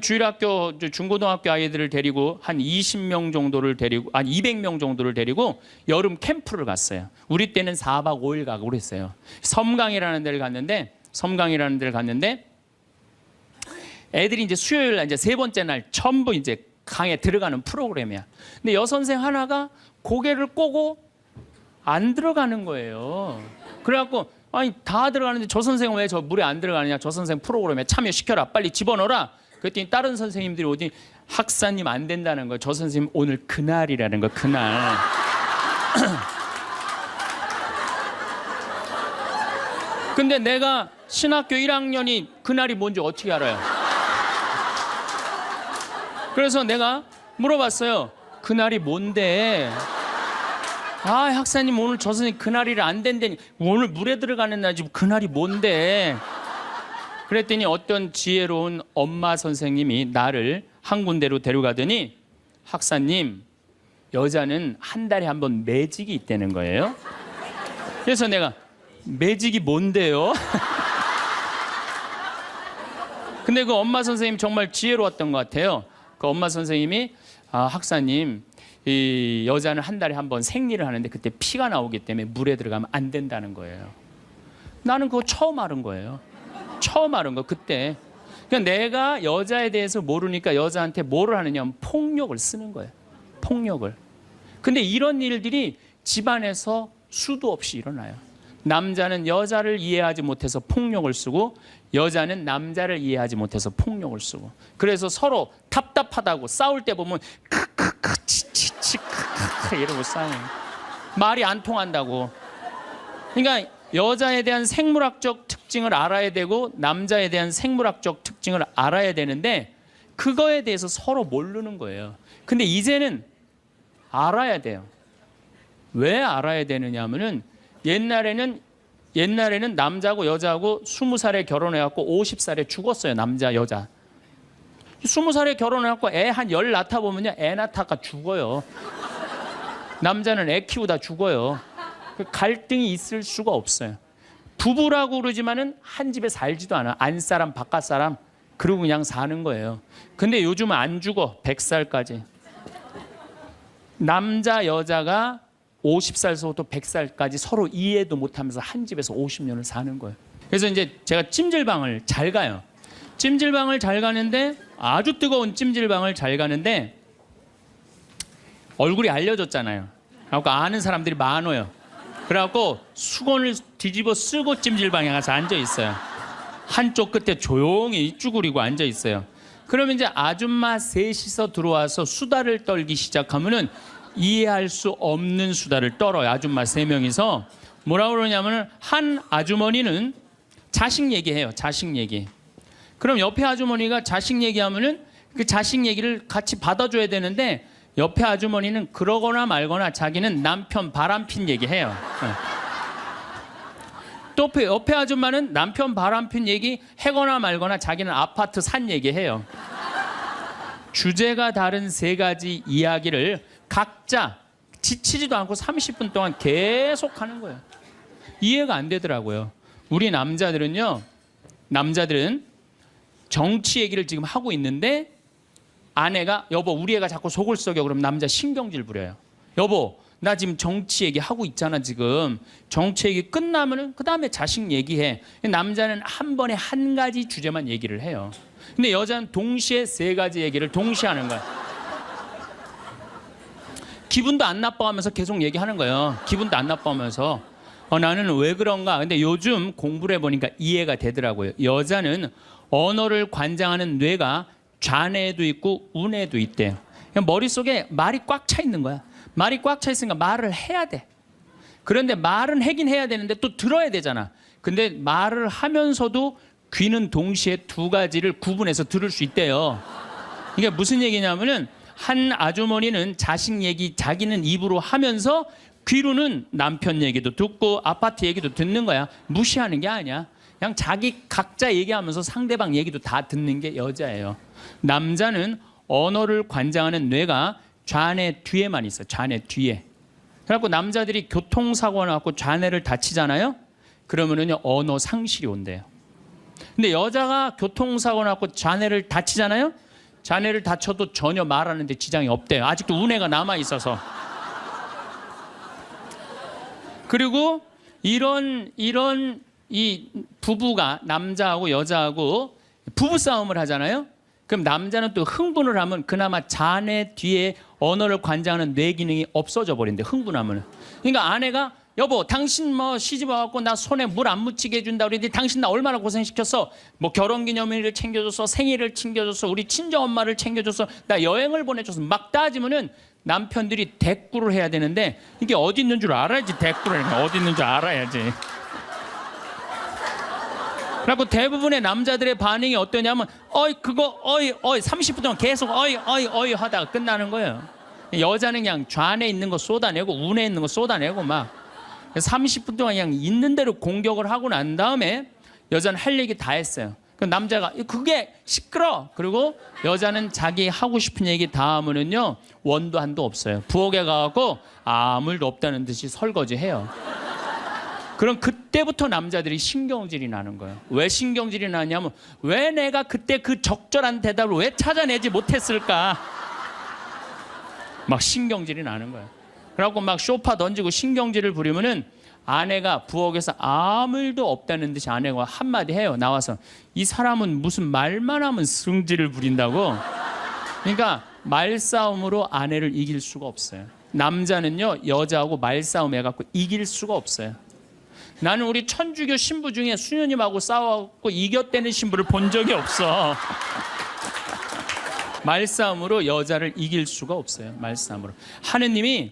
주일학교 중고등학교 아이들을 데리고 한 20명 정도를 데리고 200명 정도를 데리고 여름 캠프를 갔어요. 우리 때는 4박 5일 가고 그랬어요. 섬강이라는 데를 갔는데 애들이 이제 수요일 날 이제 3번째 날 전부 이제 강에 들어가는 프로그램이야. 근데 여선생 하나가 고개를 꼬고 안 들어가는 거예요. 그래갖고 아니 다 들어가는데 저 선생은 왜 저 물에 안 들어가느냐? 저 선생 프로그램에 참여시켜라. 빨리 집어넣어라. 그랬더니 다른 선생님들이 오더니 학사님 안 된다는 거예요. 저 선생님 오늘 그날이라는 거, 그날. 근데 내가 신학교 1학년이 그날이 뭔지 어떻게 알아요? 그래서 내가 물어봤어요. 그날이 뭔데? 아, 학사님 오늘 저 선생님 그날이 안 된다니. 오늘 물에 들어가는 날이지 그날이 뭔데? 그랬더니 어떤 지혜로운 엄마 선생님이 나를 한 군데로 데려가더니 학사님, 여자는 한 달에 한 번 매직이 있다는 거예요. 그래서 내가 매직이 뭔데요? 근데 그 엄마 선생님 정말 지혜로웠던 것 같아요. 그 엄마 선생님이 학사님, 이 여자는 한 달에 한 번 생리를 하는데 그때 피가 나오기 때문에 물에 들어가면 안 된다는 거예요. 나는 그거 처음 알은 거예요. 처음 알은 거 그때. 그러니까 내가 여자에 대해서 모르니까 여자한테 뭐를 하느냐 하면 폭력을 쓰는 거예요. 폭력을. 근데 이런 일들이 집안에서 수도 없이 일어나요. 남자는 여자를 이해하지 못해서 폭력을 쓰고 여자는 남자를 이해하지 못해서 폭력을 쓰고 그래서 서로 답답하다고 싸울 때 보면 크크크 치치치 크크크 이러고 싸워요. 말이 안 통한다고. 그러니까 여자에 대한 생물학적 특징을 알아야 되고 남자에 대한 생물학적 특징을 알아야 되는데 그거에 대해서 서로 모르는 거예요. 근데 이제는 알아야 돼요. 왜 알아야 되느냐 하면은 옛날에는 남자하고 여자하고 20살에 결혼해갖고 50살에 죽었어요. 남자, 여자. 20살에 결혼해갖고 애 한 10 낳다 보면요. 애 낳다가 죽어요. 남자는 애 키우다 죽어요. 갈등이 있을 수가 없어요. 부부라고 그러지만은 한 집에 살지도 않아. 안사람, 바깥사람. 그러고 그냥 사는 거예요. 근데 요즘은 안 죽어. 100살까지. 남자, 여자가 50살서부터 100살까지 서로 이해도 못하면서 한 집에서 50년을 사는 거예요. 그래서 이제 제가 찜질방을 잘 가요. 찜질방을 잘 가는데 아주 뜨거운 찜질방을 잘 가는데 얼굴이 알려졌잖아요. 그래갖고 아는 사람들이 많아요. 그래갖고 수건을 뒤집어 쓰고 찜질방에 가서 앉아 있어요. 한쪽 끝에 조용히 쭈그리고 앉아 있어요. 그러면 이제 아줌마 셋이서 들어와서 수다를 떨기 시작하면은 이해할 수 없는 수다를 떨어요. 아줌마 3명이서 뭐라고 그러냐면 한 아주머니는 자식 얘기해요. 자식 얘기. 그럼 옆에 아주머니가 자식 얘기하면은 그 자식 얘기를 같이 받아줘야 되는데 옆에 아주머니는 그러거나 말거나 자기는 남편 바람핀 얘기해요. 또 옆에 아줌마는 남편 바람핀 얘기 해거나 말거나 자기는 아파트 산 얘기해요. 주제가 다른 3가지 이야기를 각자 지치지도 않고 30분 동안 계속 하는 거예요. 이해가 안 되더라고요. 우리 남자들은 정치 얘기를 지금 하고 있는데 아내가 여보 우리 애가 자꾸 속을 썩여 그러면 남자 신경질 부려요. 여보 나 지금 정치 얘기 하고 있잖아 지금. 정치 얘기 끝나면은 그 다음에 자식 얘기해. 남자는 한 번에 한 가지 주제만 얘기를 해요. 근데 여자는 동시에 3가지 얘기를 동시에 하는 거야. 기분도 안 나빠하면서 계속 얘기하는 거예요. 기분도 안 나빠하면서 나는 왜 그런가. 근데 요즘 공부를 해보니까 이해가 되더라고요. 여자는 언어를 관장하는 뇌가 좌뇌에도 있고 우뇌에도 있대요. 머릿속에 말이 꽉 차 있는 거야. 말이 꽉 차 있으니까 말을 해야 돼. 그런데 말은 하긴 해야 되는데 또 들어야 되잖아. 근데 말을 하면서도 귀는 동시에 2가지를 구분해서 들을 수 있대요. 이게 무슨 얘기냐면은 한 아주머니는 자식 얘기 자기는 입으로 하면서 귀로는 남편 얘기도 듣고 아파트 얘기도 듣는 거야. 무시하는 게 아니야. 그냥 자기 각자 얘기하면서 상대방 얘기도 다 듣는 게 여자예요. 남자는 언어를 관장하는 뇌가 좌뇌 뒤에만 있어요. 좌뇌 뒤에. 그래갖고 남자들이 교통사고 나갖고 좌뇌를 다치잖아요. 그러면은 언어 상실이 온대요. 근데 여자가 교통사고 나갖고 좌뇌를 다치잖아요. 자네를 다쳐도 전혀 말하는데 지장이 없대요. 아직도 우뇌가 남아있어서. 그리고 이런 이 부부가 남자하고 여자하고 부부싸움을 하잖아요. 그럼 남자는 또 흥분을 하면 그나마 자네 뒤에 언어를 관장하는 뇌 기능이 없어져 버린대. 흥분하면. 그러니까 아내가 여보, 당신 뭐 시집 와갖고 나 손에 물 안 묻히게 해준다 그랬더니 당신 나 얼마나 고생시켰어. 뭐 결혼기념일을 챙겨줬어, 생일을 챙겨줬어, 우리 친정엄마를 챙겨줬어, 나 여행을 보내줬어. 막 따지면은 남편들이 대꾸를 해야 되는데 이게 어디 있는 줄 알아야지. 대꾸를 어디 있는 줄 알아야지. 그리고 대부분의 남자들의 반응이 어떠냐면 어이 그거 어이 30분 동안 계속 어이 하다가 끝나는 거예요. 여자는 그냥 좌안에 있는 거 쏟아내고 우에 있는 거 쏟아내고 막 30분 동안 그냥 있는 대로 공격을 하고 난 다음에 여자는 할 얘기 다 했어요. 그 남자가 그게 시끄러. 그리고 여자는 자기 하고 싶은 얘기 다 하면은요 원도 한도 없어요. 부엌에 가갖고 아무 일도 없다는 듯이 설거지해요. 그럼 그때부터 남자들이 신경질이 나는 거예요. 왜 신경질이 나냐면 왜 내가 그때 그 적절한 대답을 왜 찾아내지 못했을까? 막 신경질이 나는 거예요. 그래갖고 막 쇼파 던지고 신경질을 부리면은 아내가 부엌에서 아무 일도 없다는 듯이 아내가 한마디 해요. 나와서 이 사람은 무슨 말만 하면 승질을 부린다고. 그러니까 말싸움으로 아내를 이길 수가 없어요. 남자는요 여자하고 말싸움 해갖고 이길 수가 없어요. 나는 우리 천주교 신부 중에 수녀님하고 싸워갖고 이겼다는 신부를 본 적이 없어. 말싸움으로 여자를 이길 수가 없어요. 말싸움으로. 하느님이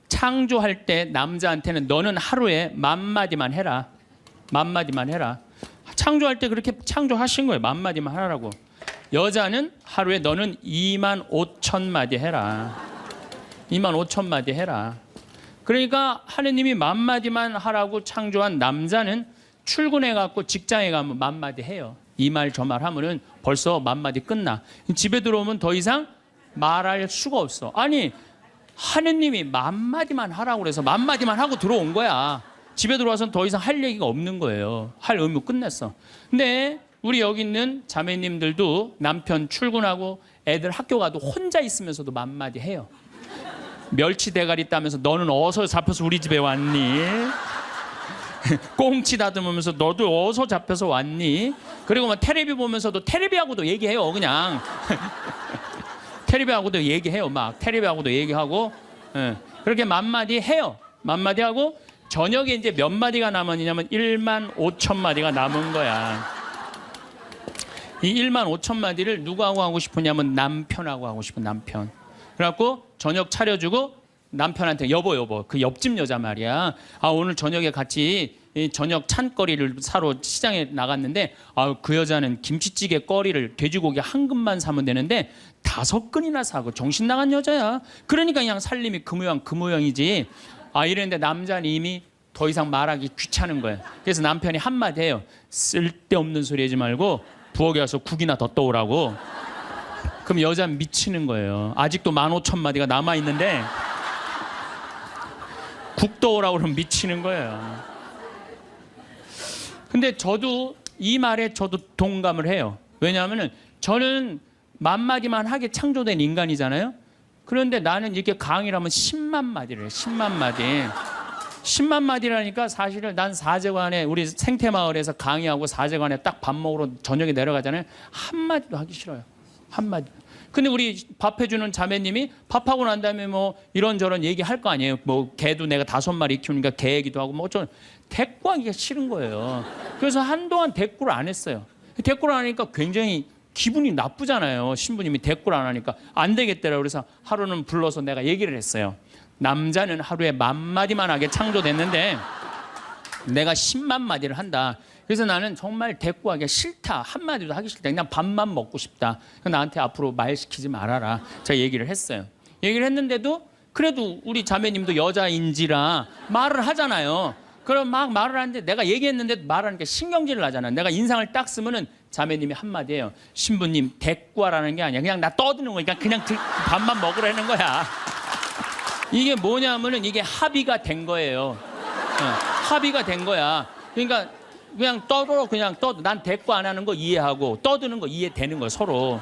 창조할 때 남자한테는 너는 하루에 10,000마디만 해라. 10,000마디만 해라. 창조할 때 그렇게 창조하신 거예요. 10,000마디만 하라고. 여자는 하루에 너는 25,000마디 해라. 25,000마디 해라. 그러니까 하느님이 10,000마디만 하라고 창조한 남자는 출근해갖고 직장에 가면 10,000마디 해요. 이 말 저 말 하면은 벌써 10,000마디 끝나. 집에 들어오면 더 이상 말할 수가 없어. 아니 하느님이 10,000마디만 하라고 그래서 10,000마디만 하고 들어온 거야. 집에 들어와서는 더 이상 할 얘기가 없는 거예요. 할 의무 끝냈어. 근데 우리 여기 있는 자매님들도 남편 출근하고 애들 학교 가도 혼자 있으면서도 10,000마디 해요. 멸치 대가리 따면서 너는 어디서 잡혀서 우리 집에 왔니? 꽁치 다듬으면서 너도 어디서 잡혀서 왔니? 그리고 막 테레비 보면서도 테레비하고도 얘기해요. 그냥 테레비하고도 얘기해요. 막 테레비하고도 얘기하고 그렇게 10,000마디 해요. 10,000마디 하고 저녁에 이제 몇 마디가 남았냐면 15,000마디가 남은 거야. 이 15,000마디를 누구하고 하고 싶으냐면 남편하고 하고 싶은 남편. 그래갖고 저녁 차려주고 남편한테 여보 그 옆집 여자 말이야. 아 오늘 저녁에 같이 저녁 찬거리를 사러 시장에 나갔는데 그 여자는 김치찌개 거리를 돼지고기 한 근만 사면 되는데 5근이나 사고 정신 나간 여자야. 그러니까 그냥 살림이 그 모양이지. 이랬는데 남자는 이미 더 이상 말하기 귀찮은 거예요. 그래서 남편이 한마디 해요. 쓸데없는 소리 하지 말고 부엌에 가서 국이나 더 떠오라고. 그럼 여자는 미치는 거예요. 아직도 15,000마디가 남아있는데 국 떠오라고 그러면 미치는 거예요. 근데 저도 이 말에 저도 동감을 해요. 왜냐하면 저는 10,000마디만 하게 창조된 인간이잖아요. 그런데 나는 이렇게 강의를 하면 10만 마디를 해요. 10만 마디. 10만 마디라니까 사실은 난 사제관에 우리 생태마을에서 강의하고 사제관에 딱 밥 먹으러 저녁에 내려가잖아요. 한마디도 하기 싫어요. 한마디. 근데 우리 밥 해주는 자매님이 밥하고 난 다음에 뭐 이런저런 얘기할 거 아니에요. 뭐 개도 내가 5마리 키우니까 개 얘기도 하고 뭐 어쩌고 대꾸하기가 싫은 거예요. 그래서 한동안 대꾸를 안 했어요. 대꾸를 안 하니까 굉장히 기분이 나쁘잖아요. 신부님이 대꾸를 안 하니까 안 되겠더라고요. 그래서 하루는 불러서 내가 얘기를 했어요. 남자는 하루에 10,000마디만 하게 창조됐는데 내가 10만 마디를 한다. 그래서 나는 정말 대꾸하기가 싫다. 한마디도 하기 싫다. 그냥 밥만 먹고 싶다. 나한테 앞으로 말 시키지 말아라. 제가 얘기를 했어요. 얘기를 했는데도 그래도 우리 자매님도 여자인지라 말을 하잖아요. 그럼 막 말을 하는데 내가 얘기했는데 말하니까 신경질을 나잖아. 내가 인상을 딱 쓰면은 자매님이 한마디 해요. 신부님 대꾸하라는 게 아니야. 그냥 나 떠드는 거니까 그냥 밥만 먹으라는 거야. 이게 뭐냐면은 이게 합의가 된 거예요. 합의가 된 거야. 그러니까 그냥 떠들어. 난 대꾸 안 하는 거 이해하고 떠드는 거 이해되는 거야 서로.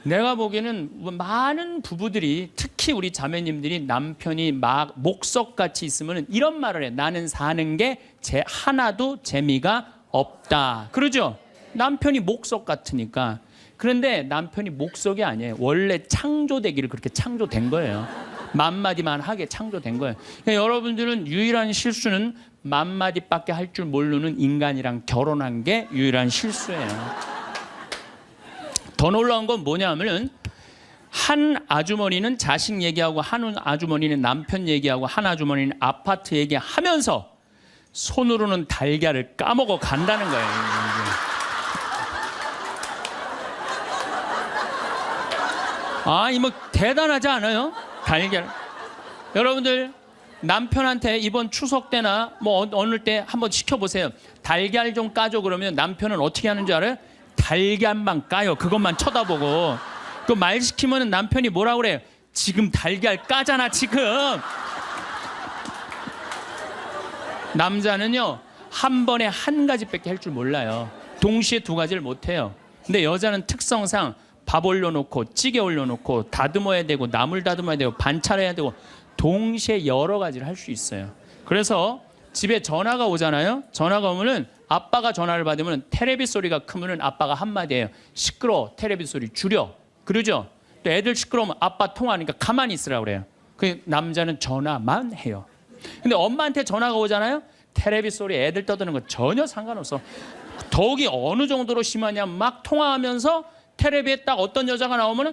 내가 보기에는 많은 부부들이 특히 우리 자매님들이 남편이 막 목석같이 있으면 이런 말을 해. 나는 사는 게 하나도 재미가 없다. 그러죠? 남편이 목석 같으니까. 그런데 남편이 목석이 아니에요. 원래 창조되기를 그렇게 창조된 거예요. 만마디만 하게 창조된 거예요. 그러니까 여러분들은 유일한 실수는 만마디밖에 할 줄 모르는 인간이랑 결혼한 게 유일한 실수예요. 더 놀라운 건 뭐냐면은 한 아주머니는 자식 얘기하고 한 아주머니는 남편 얘기하고 한 아주머니는 아파트 얘기하면서 손으로는 달걀을 까먹어 간다는 거예요. 아, 이 뭐 대단하지 않아요? 달걀. 여러분들 남편한테 이번 추석 때나 뭐 어느 때 한번 시켜보세요. 달걀 좀 까줘 그러면 남편은 어떻게 하는 줄 알아요? 달걀만 까요. 그것만 쳐다보고. 그 말 시키면 남편이 뭐라 그래요? 지금 달걀 까잖아 지금. 남자는요 한 번에 한 가지밖에 할 줄 몰라요. 동시에 두 가지를 못해요. 근데 여자는 특성상 밥 올려놓고 찌개 올려놓고 다듬어야 되고 나물 다듬어야 되고 반찬해야 되고 동시에 여러 가지를 할 수 있어요. 그래서 집에 전화가 오잖아요. 전화가 오면은 아빠가 전화를 받으면 테레비 소리가 크면은 아빠가 한마디 해요. 시끄러워, 테레비 소리 줄여. 그러죠? 또 애들 시끄러우면 아빠 통화하니까 가만히 있으라고 그래요. 그 남자는 전화만 해요. 근데 엄마한테 전화가 오잖아요. 테레비 소리 애들 떠드는 거 전혀 상관없어. 더욱이 어느 정도로 심하냐면 막 통화하면서 텔레비에 딱 어떤 여자가 나오면은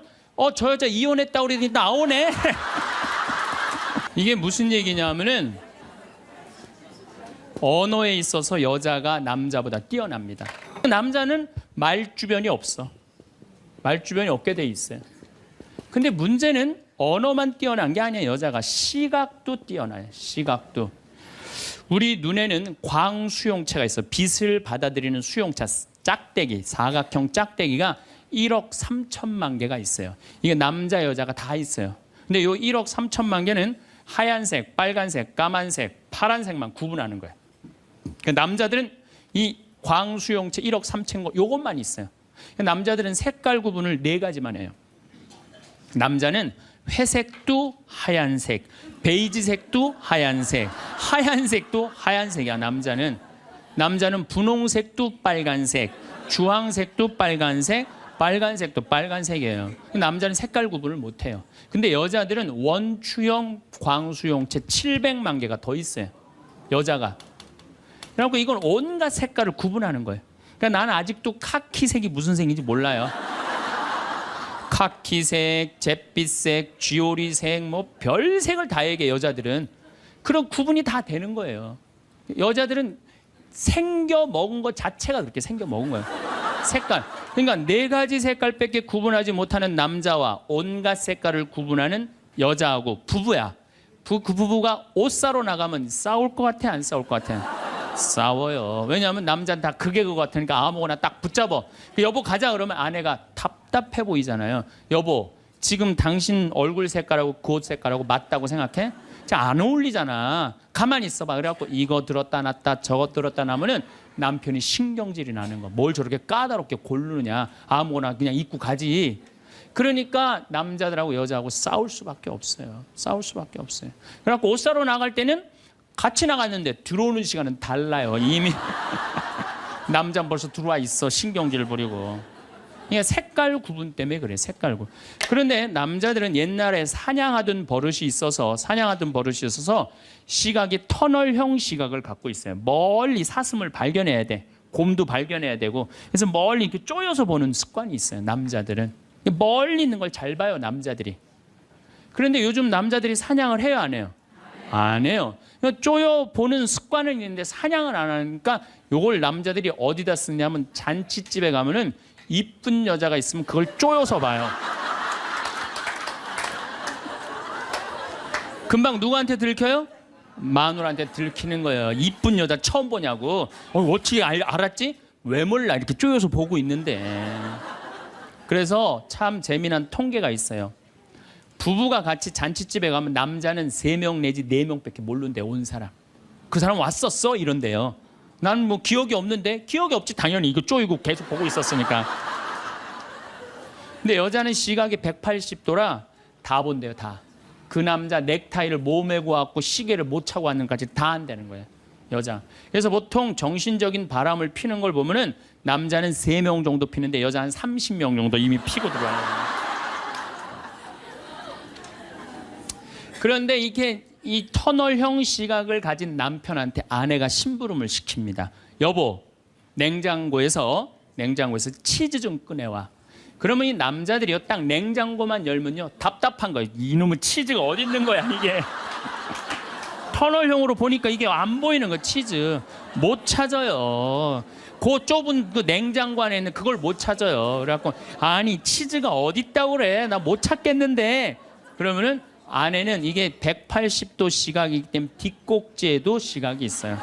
저 여자 이혼했다고 그러더니 나오네. 이게 무슨 얘기냐면은 언어에 있어서 여자가 남자보다 뛰어납니다. 남자는 말주변이 없어. 말주변이 없게 돼 있어요. 근데 문제는 언어만 뛰어난 게 아니야. 여자가 시각도 뛰어나요. 시각도. 우리 눈에는 광수용체가 있어. 빛을 받아들이는 수용체, 짝대기, 사각형 짝대기가 1억 3천만 개가 있어요. 이게 남자 여자가 다 있어요. 근데 요 1억 3천만 개는 하얀색, 빨간색, 까만색, 파란색만 구분하는 거예요. 그러니까 남자들은 이 광수용체 1억 3천 거 요것만 있어요. 그러니까 남자들은 색깔 구분을 4가지만 해요. 남자는 회색도 하얀색, 베이지색도 하얀색, 하얀색도 하얀색이야. 남자는 분홍색도 빨간색, 주황색도 빨간색, 빨간색도 빨간색이에요. 남자는 색깔 구분을 못해요. 근데 여자들은 원추형 광수용체 700만 개가 더 있어요. 여자가. 그래서 이건 온갖 색깔을 구분하는 거예요. 그러니까 나는 아직도 카키색이 무슨 색인지 몰라요. 카키색, 잿빛색, 쥐오리색, 뭐 별색을 다 얘기해. 여자들은 그런 구분이 다 되는 거예요. 여자들은 생겨 먹은 것 자체가 그렇게 생겨 먹은 거예요. 색깔. 그러니까 4가지 색깔밖에 구분하지 못하는 남자와 온갖 색깔을 구분하는 여자하고 부부야. 그 부부가 옷 사러 나가면 싸울 것 같아, 안 싸울 것 같아? 싸워요. 왜냐하면 남자는 다 그게 그거 같으니까 아무거나 딱 붙잡아. 여보 가자 그러면 아내가 답답해 보이잖아요. 여보 지금 당신 얼굴 색깔하고 그 옷 색깔하고 맞다고 생각해? 안 어울리잖아. 가만히 있어봐. 그래갖고 이거 들었다 놨다 저거 들었다 놔면은 남편이 신경질이 나는 거. 뭘 저렇게 까다롭게 고르느냐. 아무거나 그냥 입고 가지. 그러니까 남자들하고 여자하고 싸울 수밖에 없어요. 싸울 수밖에 없어요. 그래갖고 옷 사러 나갈 때는 같이 나갔는데 들어오는 시간은 달라요. 이미 남자는 벌써 들어와 있어. 신경질 부리고. 그러니까 색깔 구분 때문에 그래. 색깔 구분. 그런데 남자들은 옛날에 사냥하던 버릇이 있어서 시각이 터널형 시각을 갖고 있어요. 멀리 사슴을 발견해야 돼. 곰도 발견해야 되고. 그래서 멀리 이렇게 쪼여서 보는 습관이 있어요. 남자들은. 멀리 있는 걸 잘 봐요. 남자들이. 그런데 요즘 남자들이 사냥을 해요, 안 해요? 안 해요. 쪼여 보는 습관은 있는데 사냥을 안 하니까 요걸 남자들이 어디다 쓰냐면 잔치집에 가면은 이쁜 여자가 있으면 그걸 쪼여서 봐요. 금방 누구한테 들켜요? 마누라한테 들키는 거예요. 이쁜 여자 처음 보냐고. 어떻게 알았지? 왜 몰라? 이렇게 쪼여서 보고 있는데. 그래서 참 재미난 통계가 있어요. 부부가 같이 잔치집에 가면 남자는 3명 내지 4명밖에 모르는데 온 사람. 그 사람 왔었어? 이런데요. 난 뭐 기억이 없는데. 기억이 없지 당연히. 이거 쪼이고 계속 보고 있었으니까. 근데 여자는 시각이 180도라 다 본대요. 다. 그 남자 넥타이를 못 메고 왔고 시계를 못 차고 왔는까지 다 한다는 거예요. 여자. 그래서 보통 정신적인 바람을 피는 걸 보면은 남자는 3명 정도 피는데 여자 한 30명 정도 이미 피고 들어와요. 그런데 이게 이 터널형 시각을 가진 남편한테 아내가 심부름을 시킵니다. 여보, 냉장고에서 치즈 좀 꺼내와. 그러면 이 남자들이요, 딱 냉장고만 열면요, 답답한 거예요. 이놈의 치즈가 어디 있는 거야, 이게. 터널형으로 보니까 이게 안 보이는 거, 치즈. 못 찾아요. 그 좁은 그 냉장고 안에 있는 그걸 못 찾아요. 그래갖고, 아니, 치즈가 어디 있다고 그래. 나 못 찾겠는데. 그러면은 아내는 이게 180도 시각이기 때문에 뒷꼭지에도 시각이 있어요.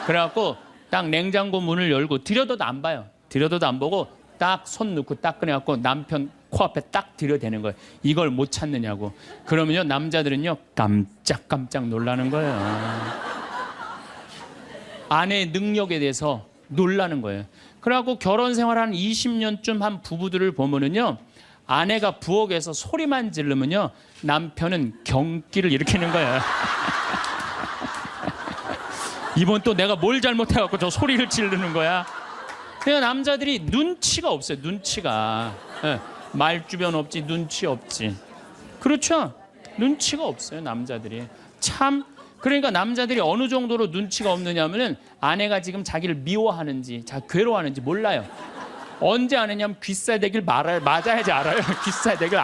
그래갖고 딱 냉장고 문을 열고 들여다도 안 봐요. 들여다도 안 보고 딱 손 넣고 딱 꺼내갖고 남편 코앞에 딱 들여대는 거예요. 이걸 못 찾느냐고. 그러면요, 남자들은요, 깜짝깜짝 놀라는 거예요. 아내의 능력에 대해서 놀라는 거예요. 그래갖고 결혼 생활 한 20년쯤 한 부부들을 보면은요, 아내가 부엌에서 소리만 지르면요, 남편은 경기를 일으키는 거야. 이번 또 내가 뭘 잘못해갖고 저 소리를 지르는 거야. 그러니까 남자들이 눈치가 없어요. 눈치가. 말주변 없지, 눈치 없지. 그렇죠? 눈치가 없어요, 남자들이. 참. 그러니까 남자들이 어느 정도로 눈치가 없느냐면은 아내가 지금 자기를 미워하는지, 괴로워하는지 몰라요. 언제 아느냐면 귀싸대기를 맞아야지 알아요. 귀싸대기를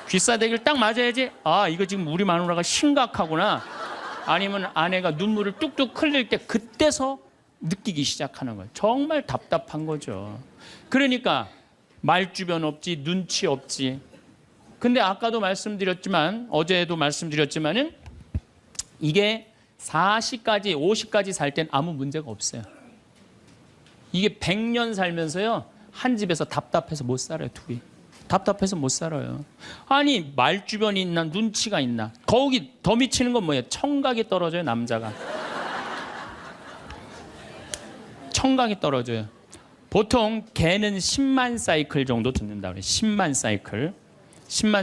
귀싸대기를 딱 맞아야지, 아, 이거 지금 우리 마누라가 심각하구나. 아니면 아내가 눈물을 뚝뚝 흘릴 때 그때서 느끼기 시작하는 거예요. 정말 답답한 거죠. 그러니까 말주변 없지, 눈치 없지. 근데 아까도 말씀드렸지만, 어제도 말씀드렸지만은 이게 40까지 50까지 살 땐 아무 문제가 없어요. 이게 100년 살면서요, 한 집에서 답답해서 못 살아요. 둘이 답답해서 못 살아요. 아니, 말주변이 있나, 눈치가 있나. 거기 더 미치는 건 뭐예요? 청각이 떨어져요, 남자가. 청각이 떨어져요. 보통 개는 10만 사이클 정도 듣는다 그래요. 10만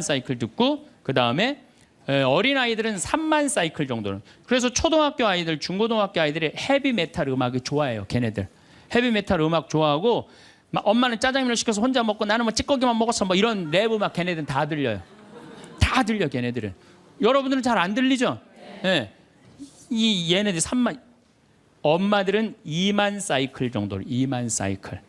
사이클 듣고, 그 다음에 어린아이들은 3만 사이클 정도는. 그래서 초등학교 아이들, 중고등학교 아이들이 헤비메탈 음악이 좋아해요. 걔네들 헤비메탈 음악 좋아하고, 막 엄마는 짜장면을 시켜서 혼자 먹고 나는 뭐 찌꺼기만 먹었어, 뭐 이런 랩 음악 걔네들은 다 들려요. 다 들려, 걔네들은. 여러분들은 잘 안 들리죠? 네. 얘네들 3만, 엄마들은 2만 사이클 정도, 2만 사이클.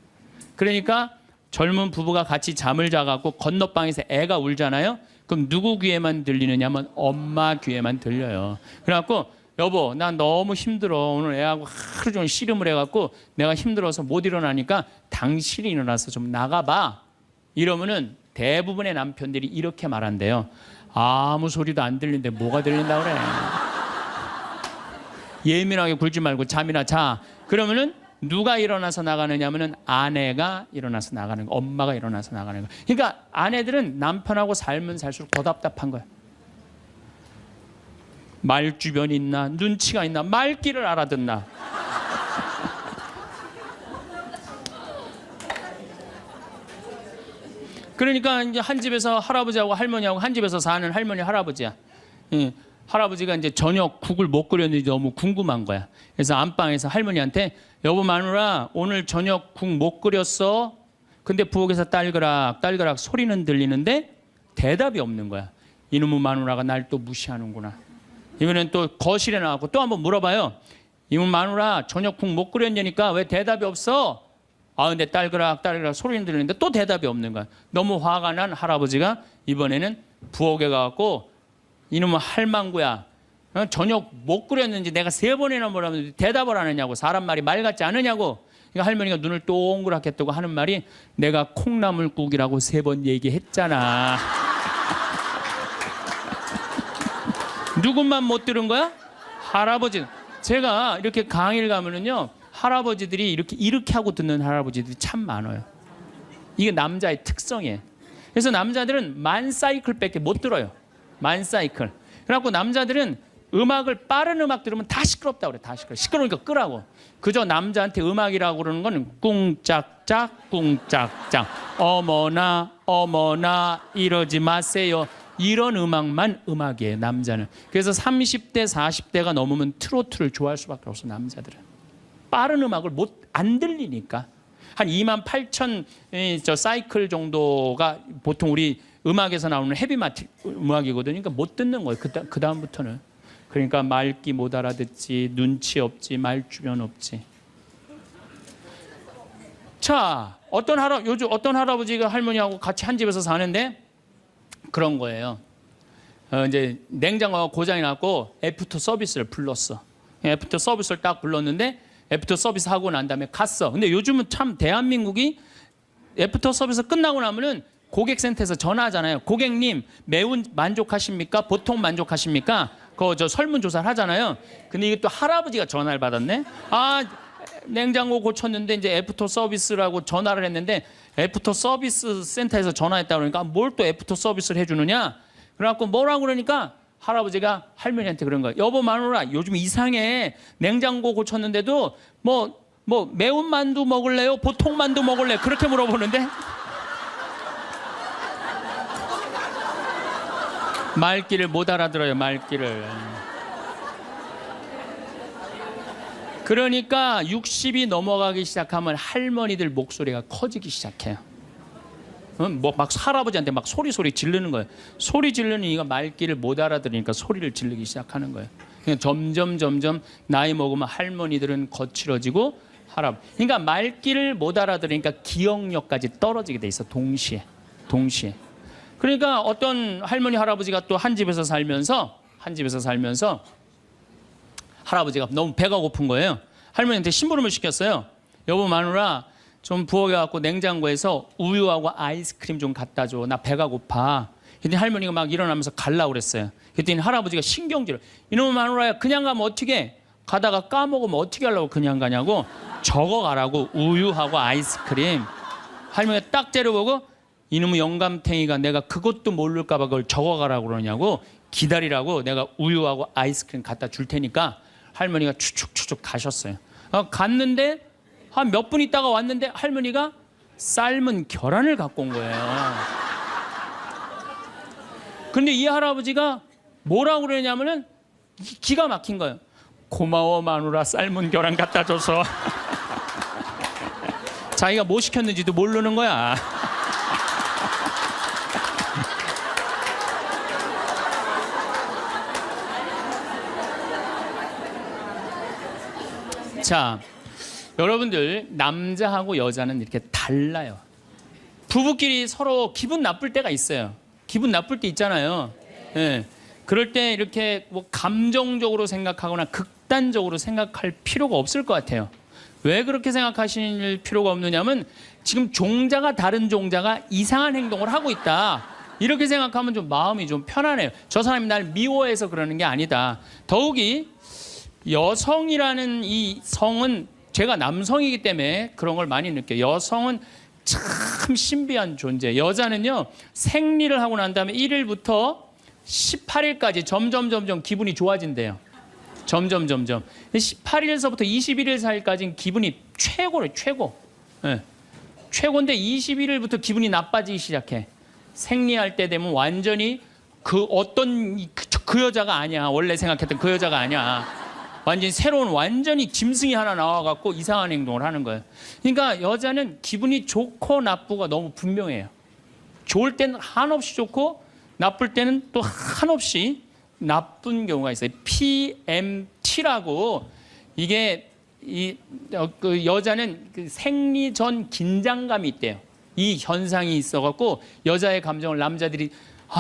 그러니까 젊은 부부가 같이 잠을 자갖고 건너방에서 애가 울잖아요. 그럼 누구 귀에만 들리느냐면 엄마 귀에만 들려요. 그래갖고, 여보, 난 너무 힘들어. 오늘 애하고 하루 종일 씨름을 해갖고 내가 힘들어서 못 일어나니까 당신이 일어나서 좀 나가봐. 이러면은 대부분의 남편들이 이렇게 말한대요. 아무 소리도 안 들리는데 뭐가 들린다 그래. 예민하게 굴지 말고 잠이나 자. 그러면은 누가 일어나서 나가느냐면은 아내가 일어나서 나가는 거, 엄마가 일어나서 나가는 거. 그러니까 아내들은 남편하고 살면 살수록 더 답답한 거야. 말주변이 있나, 눈치가 있나, 말귀를 알아듣나. 그러니까 이제 한 집에서 할아버지하고 할머니하고 한 집에서 사는 할머니 할아버지야. 할아버지가 이제 저녁 국을 못 끓였는지 너무 궁금한 거야. 그래서 안방에서 할머니한테, 여보 마누라, 오늘 저녁 국 못 끓였어? 근데 부엌에서 딸그락 소리는 들리는데 대답이 없는 거야. 이놈의 마누라가 날 또 무시하는구나. 이번엔 또 거실에 나가고 또 한번 물어봐요. 이놈의 마누라, 저녁 국 못 끓였냐니까 왜 대답이 없어? 아, 근데 딸그락 소리는 들리는데 또 대답이 없는 거야. 너무 화가 난 할아버지가 이번에는 부엌에 가갖고, 이놈의 할망구야, 저녁 못 끓였는지 내가 3번이나 물어봤는데 대답을 안 하냐고. 사람 말이 말 같지 않으냐고. 그러니까 할머니가 눈을 동그랗게 뜨고 하는 말이, 내가 콩나물국이라고 3번 얘기했잖아. 누군만 못 들은 거야? 할아버지. 제가 이렇게 강의를 가면은요, 할아버지들이 이렇게 하고 듣는 할아버지들이 참 많아요. 이게 남자의 특성이에요. 그래서 남자들은 만 사이클밖에 못 들어요. 만 사이클. 그래갖고 남자들은 빠른 음악 들으면 다 시끄럽다고 그래. 다 시끄러우니까 끄라고. 그저 남자한테 음악이라고 그러는 거는 꿍짝짝 어머나 이러지 마세요. 이런 음악만 음악이에요, 남자는. 그래서 30대 40대가 넘으면 트로트를 좋아할 수밖에 없어, 남자들은. 빠른 음악을 안 들리니까. 한 28,000 사이클 정도가 보통 우리 음악에서 나오는 음악이거든요. 그러니까 못 듣는 거예요. 그 다음부터는. 그러니까 말귀 못 알아듣지, 눈치 없지, 말주변 없지. 자, 요즘 어떤 할아버지가 할머니하고 같이 한 집에서 사는데 그런 거예요. 이제 냉장고가 고장이 났고 애프터 서비스를 불렀어. 애프터 서비스를 딱 불렀는데 애프터 서비스 하고 난 다음에 갔어. 근데 요즘은 참 대한민국이 애프터 서비스 끝나고 나면은 고객센터에서 전화하잖아요. 고객님 매운 만족하십니까? 보통 만족하십니까? 저 설문조사를 하잖아요. 근데 이게 또 할아버지가 전화를 받았네. 냉장고 고쳤는데 이제 애프터 서비스라고 전화를 했는데 애프터 서비스 센터에서 전화했다 그러니까 뭘 또 애프터 서비스를 해주느냐? 그래갖고 뭐라고 그러니까 할아버지가 할머니한테 그런 거예요. 여보 마누라 요즘 이상해. 냉장고 고쳤는데도 뭐 매운 만두 먹을래요? 보통 만두 먹을래요? 그렇게 물어보는데 말귀를 못 알아들어요. 말귀를. 그러니까 60이 넘어가기 시작하면 할머니들 목소리가 커지기 시작해요. 막 할아버지한테 막 소리 지르는 거예요. 소리 지르는 이가 말귀를 못 알아들으니까 소리를 지르기 시작하는 거예요. 그러니까 점점 나이 먹으면 할머니들은 거칠어지고 그러니까 말귀를 못 알아들으니까 기억력까지 떨어지게 돼 있어. 동시에. 그러니까 어떤 할머니 할아버지가 또 한 집에서 살면서 할아버지가 너무 배가 고픈 거예요. 할머니한테 심부름을 시켰어요. 여보 마누라 좀 부엌에 냉장고에서 우유하고 아이스크림 좀 갖다 줘. 나 배가 고파. 그랬더니 할머니가 막 일어나면서 가려고 그랬어요. 그랬더니 할아버지가 신경질을. 이놈의 마누라야 그냥 가면 어떻게 가다가 까먹으면 어떻게 하려고 그냥 가냐고. 적어가라고. 우유하고 아이스크림. 할머니가 딱 째려보고 이놈의 영감탱이가 내가 그것도 모를까 봐 그걸 적어가라고 그러냐고. 기다리라고 내가 우유하고 아이스크림 갖다 줄 테니까. 할머니가 추측 가셨어요. 갔는데 한 몇 분 있다가 왔는데 할머니가 삶은 계란을 갖고 온 거예요. 근데 이 할아버지가 뭐라고 그러냐면은 기가 막힌 거예요. 고마워 마누라 삶은 계란 갖다 줘서. 자기가 뭐 시켰는지도 모르는 거야. 자, 여러분들 남자하고 여자는 이렇게 달라요. 부부끼리 서로 기분 나쁠 때가 있어요. 기분 나쁠 때 있잖아요. 네. 그럴 때 이렇게 뭐 감정적으로 생각하거나 극단적으로 생각할 필요가 없을 것 같아요. 왜 그렇게 생각하실 필요가 없느냐면 지금 종자가 다른 종자가 이상한 행동을 하고 있다. 이렇게 생각하면 좀 마음이 좀 편안해요. 저 사람이 날 미워해서 그러는 게 아니다. 더욱이 여성이라는 이 성은 제가 남성이기 때문에 그런 걸 많이 느껴요. 여성은 참 신비한 존재. 여자는요 생리를 하고 난 다음에 1일부터 18일까지 점점 기분이 좋아진대요. 점점 18일서부터 21일 사이까지는 기분이 최고래. 최고. 네. 최고인데 21일부터 기분이 나빠지기 시작해. 생리할 때 되면 완전히 그 여자가 아니야. 원래 생각했던 그 여자가 아니야. 완전히 새로운 완전히 짐승이 하나 나와갖고 이상한 행동을 하는 거예요. 그러니까 여자는 기분이 좋고 나쁘고 너무 분명해요. 좋을 때는 한없이 좋고 나쁠 때는 또 한없이 나쁜 경우가 있어요. PMT라고 이게 그 여자는 그 생리 전 긴장감이 있대요. 이 현상이 있어갖고 여자의 감정을 남자들이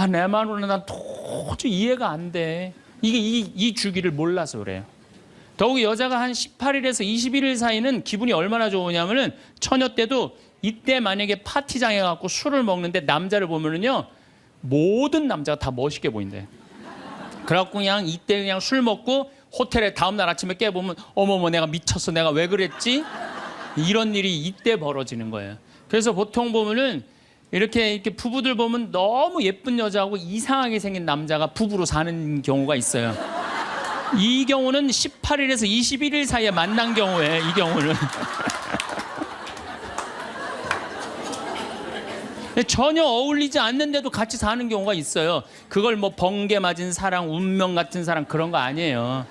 내 마누라 난 도저히 이해가 안 돼. 이게 이 주기를 몰라서 그래요. 더욱이 여자가 한 18일에서 21일 사이는 기분이 얼마나 좋으냐면은 처녀 때도 이때 만약에 파티장에 가고 술을 먹는데 남자를 보면은요 모든 남자가 다 멋있게 보인대. 그래갖고 그냥 이때 그냥 술 먹고 호텔에 다음날 아침에 깨보면 어머머 내가 미쳤어 내가 왜 그랬지? 이런 일이 이때 벌어지는 거예요. 그래서 보통 보면은 이렇게 부부들 보면 너무 예쁜 여자하고 이상하게 생긴 남자가 부부로 사는 경우가 있어요. 이 경우는 18일에서 21일 사이에 만난 경우에 이 경우는 전혀 어울리지 않는데도 같이 사는 경우가 있어요. 그걸 뭐 번개 맞은 사랑, 운명 같은 사랑 그런 거 아니에요.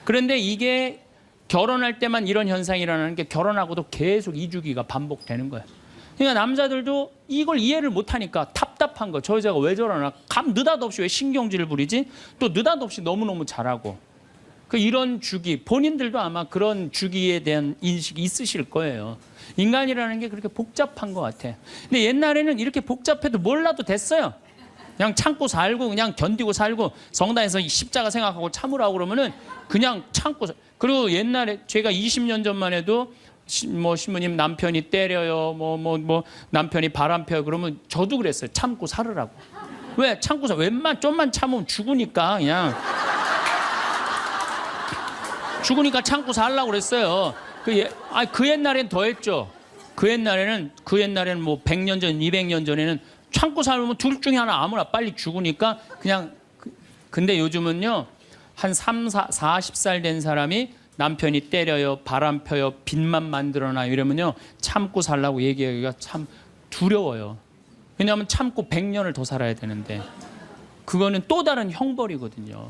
그런데 이게 결혼할 때만 이런 현상이 일어나는 게 결혼하고도 계속 이 주기가 반복되는 거예요. 그러니까 남자들도 이걸 이해를 못하니까 답답한 거. 저 여자가 왜 저러나. 느닷없이 왜 신경질을 부리지? 또 느닷없이 너무너무 잘하고. 이런 주기, 본인들도 아마 그런 주기에 대한 인식이 있으실 거예요. 인간이라는 게 그렇게 복잡한 것 같아. 근데 옛날에는 이렇게 복잡해도 몰라도 됐어요. 그냥 참고 살고 그냥 견디고 살고 성당에서 십자가 생각하고 참으라고 그러면은 그냥 참고. 그리고 옛날에 제가 20년 전만 해도 신부님 남편이 때려요, 남편이 바람 펴요. 그러면 저도 그랬어요. 참고 살으라고. 왜? 참고 살. 좀만 참으면 죽으니까 그냥. 죽으니까 참고 살라고 그랬어요. 그 옛날엔 더 했죠. 그 옛날에는 100년 전, 200년 전에는 참고 살면 둘 중에 하나 아무나 빨리 죽으니까 그냥. 근데 요즘은요, 한 40살 된 사람이 남편이 때려요, 바람 펴요, 빚만 만들어놔 이러면요, 참고 살라고 얘기하기가 참 두려워요. 왜냐하면 참고 100년을 더 살아야 되는데 그거는 또 다른 형벌이거든요.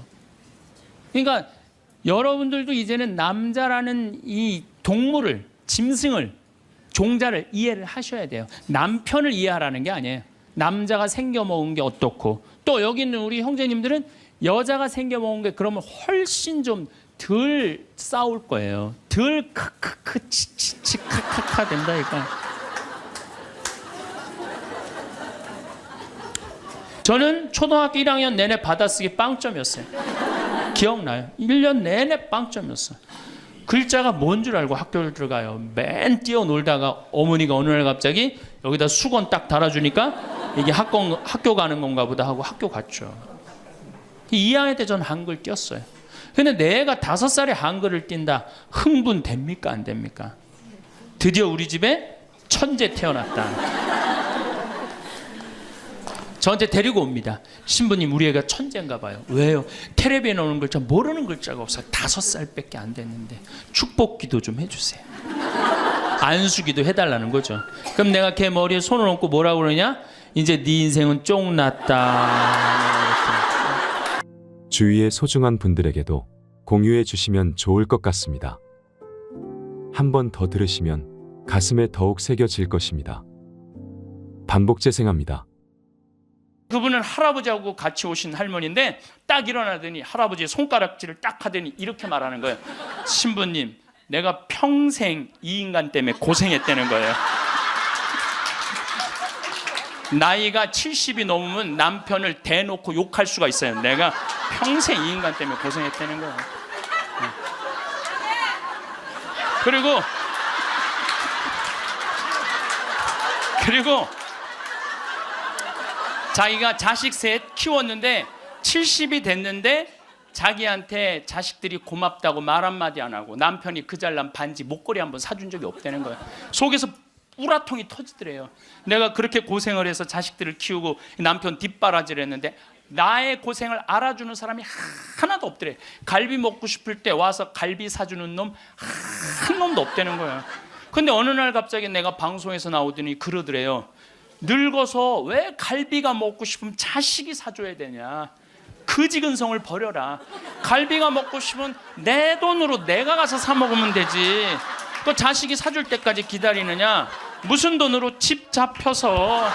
그러니까 여러분들도 이제는 남자라는 이 동물을, 짐승을, 종자를 이해를 하셔야 돼요. 남편을 이해하라는 게 아니에요. 남자가 생겨먹은 게 어떻고, 또 여기 있는 우리 형제님들은 여자가 생겨먹은 게 그러면 훨씬 좀 덜 싸울 거예요. 덜 크크크 치치치 카카카 된다니까. 저는 초등학교 1학년 내내 받아쓰기 빵점이었어요. 기억나요? 1년 내내 빵점이었어. 글자가 뭔 줄 알고 학교를 들어가요. 맨 뛰어놀다가 어머니가 어느 날 갑자기 여기다 수건 딱 달아주니까 이게 학교 가는 건가 보다 하고 학교 갔죠. 2학년 때 전 한글 띄었어요. 근데 내가 5살에 한글을 띈다. 흥분됩니까? 안 됩니까? 드디어 우리 집에 천재 태어났다. 저한테 데리고 옵니다. 신부님, 우리 애가 천재인가 봐요. 왜요? 텔레비에 나오는 글자 모르는 글자가 없어요. 5살밖에 안 됐는데 축복기도 좀 해주세요. 안수기도 해달라는 거죠. 그럼 내가 걔 머리에 손을 얹고 뭐라고 그러냐? 이제 네 인생은 쫑났다. 주위의 소중한 분들에게도 공유해 주시면 좋을 것 같습니다. 한 번 더 들으시면 가슴에 더욱 새겨질 것입니다. 반복 재생합니다. 그분은 할아버지하고 같이 오신 할머니인데 딱 일어나더니 할아버지의 손가락질을 딱 하더니 이렇게 말하는 거예요. 신부님, 내가 평생 이 인간 때문에 고생했다는 거예요. 나이가 70이 넘으면 남편을 대놓고 욕할 수가 있어요. 내가 평생 이 인간 때문에 고생했다는 거예요. 그리고 자기가 자식 셋 키웠는데 70이 됐는데 자기한테 자식들이 고맙다고 말 한마디 안 하고 남편이 그 잘난 반지 목걸이 한번 사준 적이 없다는 거예요. 속에서 우라통이 터지더래요. 내가 그렇게 고생을 해서 자식들을 키우고 남편 뒷바라지를 했는데 나의 고생을 알아주는 사람이 하나도 없더래. 갈비 먹고 싶을 때 와서 갈비 사주는 놈 한 놈도 없다는 거예요. 근데 어느 날 갑자기 내가 방송에서 나오더니 그러더래요. 늙어서 왜 갈비가 먹고 싶으면 자식이 사줘야 되냐. 그지근성을 버려라. 갈비가 먹고 싶으면 내 돈으로 내가 가서 사 먹으면 되지. 또 자식이 사줄 때까지 기다리느냐. 무슨 돈으로 집 잡혀서.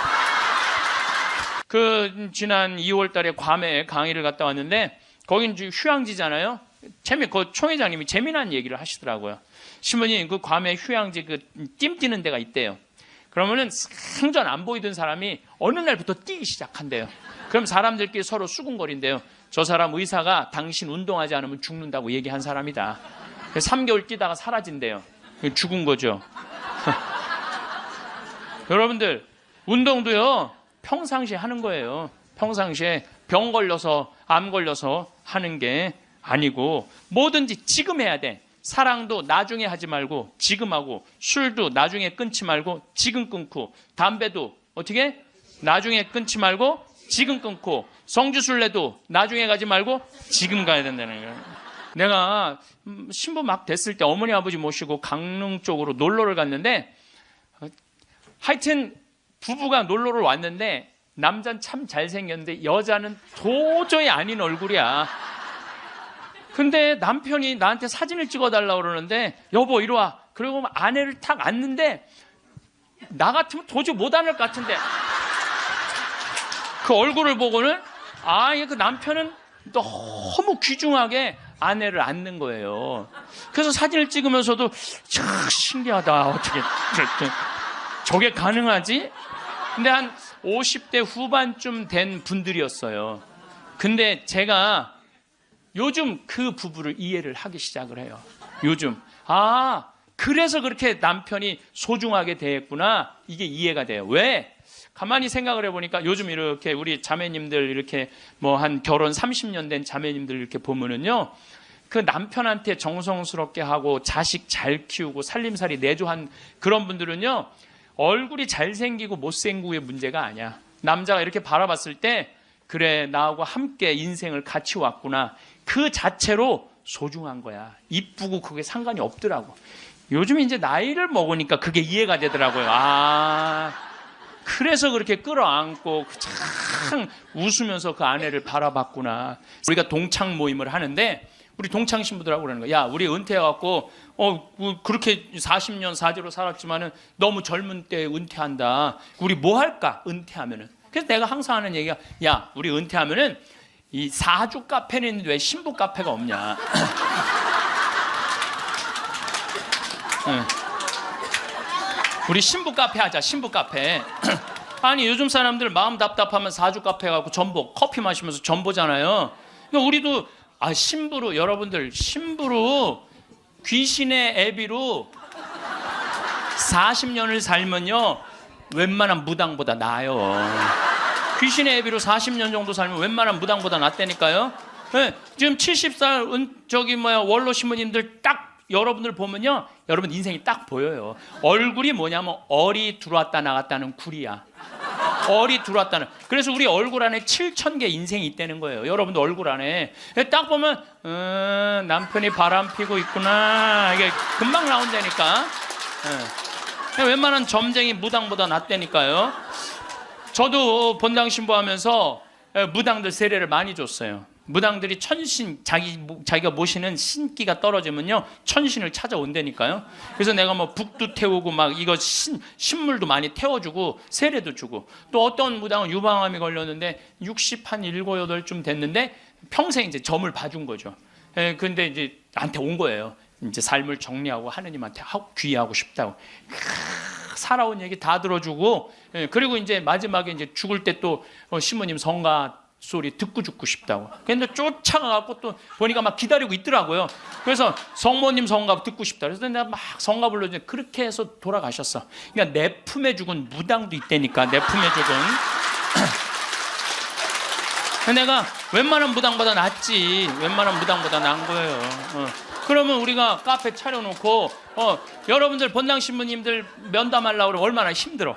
지난 2월 달에 괌에 강의를 갔다 왔는데 거긴 휴양지잖아요. 그 총회장님이 재미난 얘기를 하시더라고요. 신부님, 그 괌에 휴양지 띠 뛰는 데가 있대요. 그러면은 생전 안 보이던 사람이 어느 날부터 뛰기 시작한대요. 그럼 사람들끼리 서로 수군거린대요. 저 사람 의사가 당신 운동하지 않으면 죽는다고 얘기한 사람이다. 3개월 뛰다가 사라진대요. 죽은 거죠. 여러분들, 운동도요 평상시에 하는 거예요. 평상시에 병 걸려서 암 걸려서 하는 게 아니고 뭐든지 지금 해야 돼. 사랑도 나중에 하지 말고 지금 하고, 술도 나중에 끊지 말고 지금 끊고, 담배도 어떻게 나중에 끊지 말고 지금 끊고, 성주순례도 나중에 가지 말고 지금 가야 된다는 거예요. 내가 신부 막 됐을 때 어머니 아버지 모시고 강릉 쪽으로 놀러를 갔는데, 하여튼 부부가 놀러를 왔는데 남자는 참 잘생겼는데 여자는 도저히 아닌 얼굴이야. 근데 남편이 나한테 사진을 찍어달라고 그러는데 여보 이리 와. 그리고 아내를 탁 앉는데 나 같으면 도저히 못 안을 것 같은데 그 얼굴을 보고는 그 남편은 너무 귀중하게 아내를 안는 거예요. 그래서 사진을 찍으면서도 참 신기하다. 어떻게 저게 가능하지? 근데 한 50대 후반쯤 된 분들이었어요. 근데 제가 요즘 그 부부를 이해를 하기 시작을 해요. 요즘 그래서 그렇게 남편이 소중하게 대했구나. 이게 이해가 돼요. 왜? 가만히 생각을 해보니까 요즘 이렇게 우리 자매님들 이렇게 뭐 한 결혼 30년 된 자매님들 이렇게 보면은요, 그 남편한테 정성스럽게 하고 자식 잘 키우고 살림살이 내조한 그런 분들은요, 얼굴이 잘생기고 못생기고의 문제가 아니야. 남자가 이렇게 바라봤을 때 그래, 나하고 함께 인생을 같이 왔구나. 그 자체로 소중한 거야. 이쁘고 그게 상관이 없더라고. 요즘 이제 나이를 먹으니까 그게 이해가 되더라고요. 그래서 그렇게 끌어안고 참 웃으면서 그 아내를 바라봤구나. 우리가 동창 모임을 하는데 우리 동창 신부들하고 그러는 거야. 야, 우리 은퇴해갖고 그렇게 40년 사제로 살았지만은 너무 젊은 때 은퇴한다. 우리 뭐 할까? 은퇴하면은. 그래서 내가 항상 하는 얘기가, 야, 우리 은퇴하면은 이 사주 카페는 있는데 왜 신부 카페가 없냐? 우리 신부 카페 하자. 신부 카페. 아니, 요즘 사람들 마음 답답하면 사주 카페 가고 전보 커피 마시면서 전보잖아요. 그러니까 우리도 신부로, 여러분들 신부로 귀신의 애비로 40년을 살면요, 웬만한 무당보다 나아요. 귀신의 애비로 40년 정도 살면 웬만한 무당보다 낫다니까요. 네, 지금 70살 원로 신부님들 딱 여러분들 보면요, 여러분 인생이 딱 보여요. 얼굴이 뭐냐면 얼이 들어왔다 나갔다는 굴이야. 얼이 들어왔다는. 그래서 우리 얼굴 안에 7,000개 인생이 있다는 거예요. 여러분들 얼굴 안에 딱 보면 남편이 바람 피고 있구나, 이게 금방 나온다니까. 웬만한 점쟁이 무당보다 낫다니까요. 저도 본당 신부하면서 무당들 세례를 많이 줬어요. 무당들이 천신, 자기가 모시는 신기가 떨어지면요, 천신을 찾아온다니까요. 그래서 내가 뭐 북도 태우고 막 이거 신물도 많이 태워주고 세례도 주고, 또 어떤 무당은 유방암이 걸렸는데 60 한 7, 8쯤 됐는데 평생 이제 점을 봐준 거죠. 근데 이제 나한테 온 거예요. 이제 삶을 정리하고 하느님한테 귀의하고 싶다고. 살아온 얘기 다 들어주고, 그리고 이제 마지막에 이제 죽을 때 또 신부님 성가 소리 듣고 죽고 싶다고. 근데 쫓아가갖고 또 보니까 막 기다리고 있더라고요. 그래서 성모님 성가 듣고 싶다. 그래서 내가 막 성가 불러주는데 그렇게 해서 돌아가셨어. 그러니까 내 품에 죽은 무당도 있다니까. 내 품에 죽은. 내가 웬만한 무당보다 낫지. 웬만한 무당보다 나은 거예요. 그러면 우리가 카페 차려놓고 여러분들 본당 신부님들 면담하려고 그러면 얼마나 힘들어.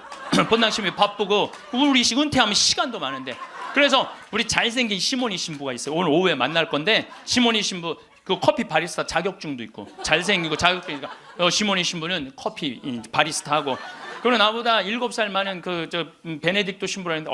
본당 신부님 바쁘고 우리 은퇴하면 시간도 많은데. 그래서 우리 잘생긴 시모니 신부가 있어요. 오늘 오후에 만날 건데, 시모니 신부 그 커피 바리스타 자격증도 있고 잘생기고 자격증이니까 시모니 신부는 커피 바리스타 하고, 그리고 나보다 7살 많은 베네딕토 신부라는데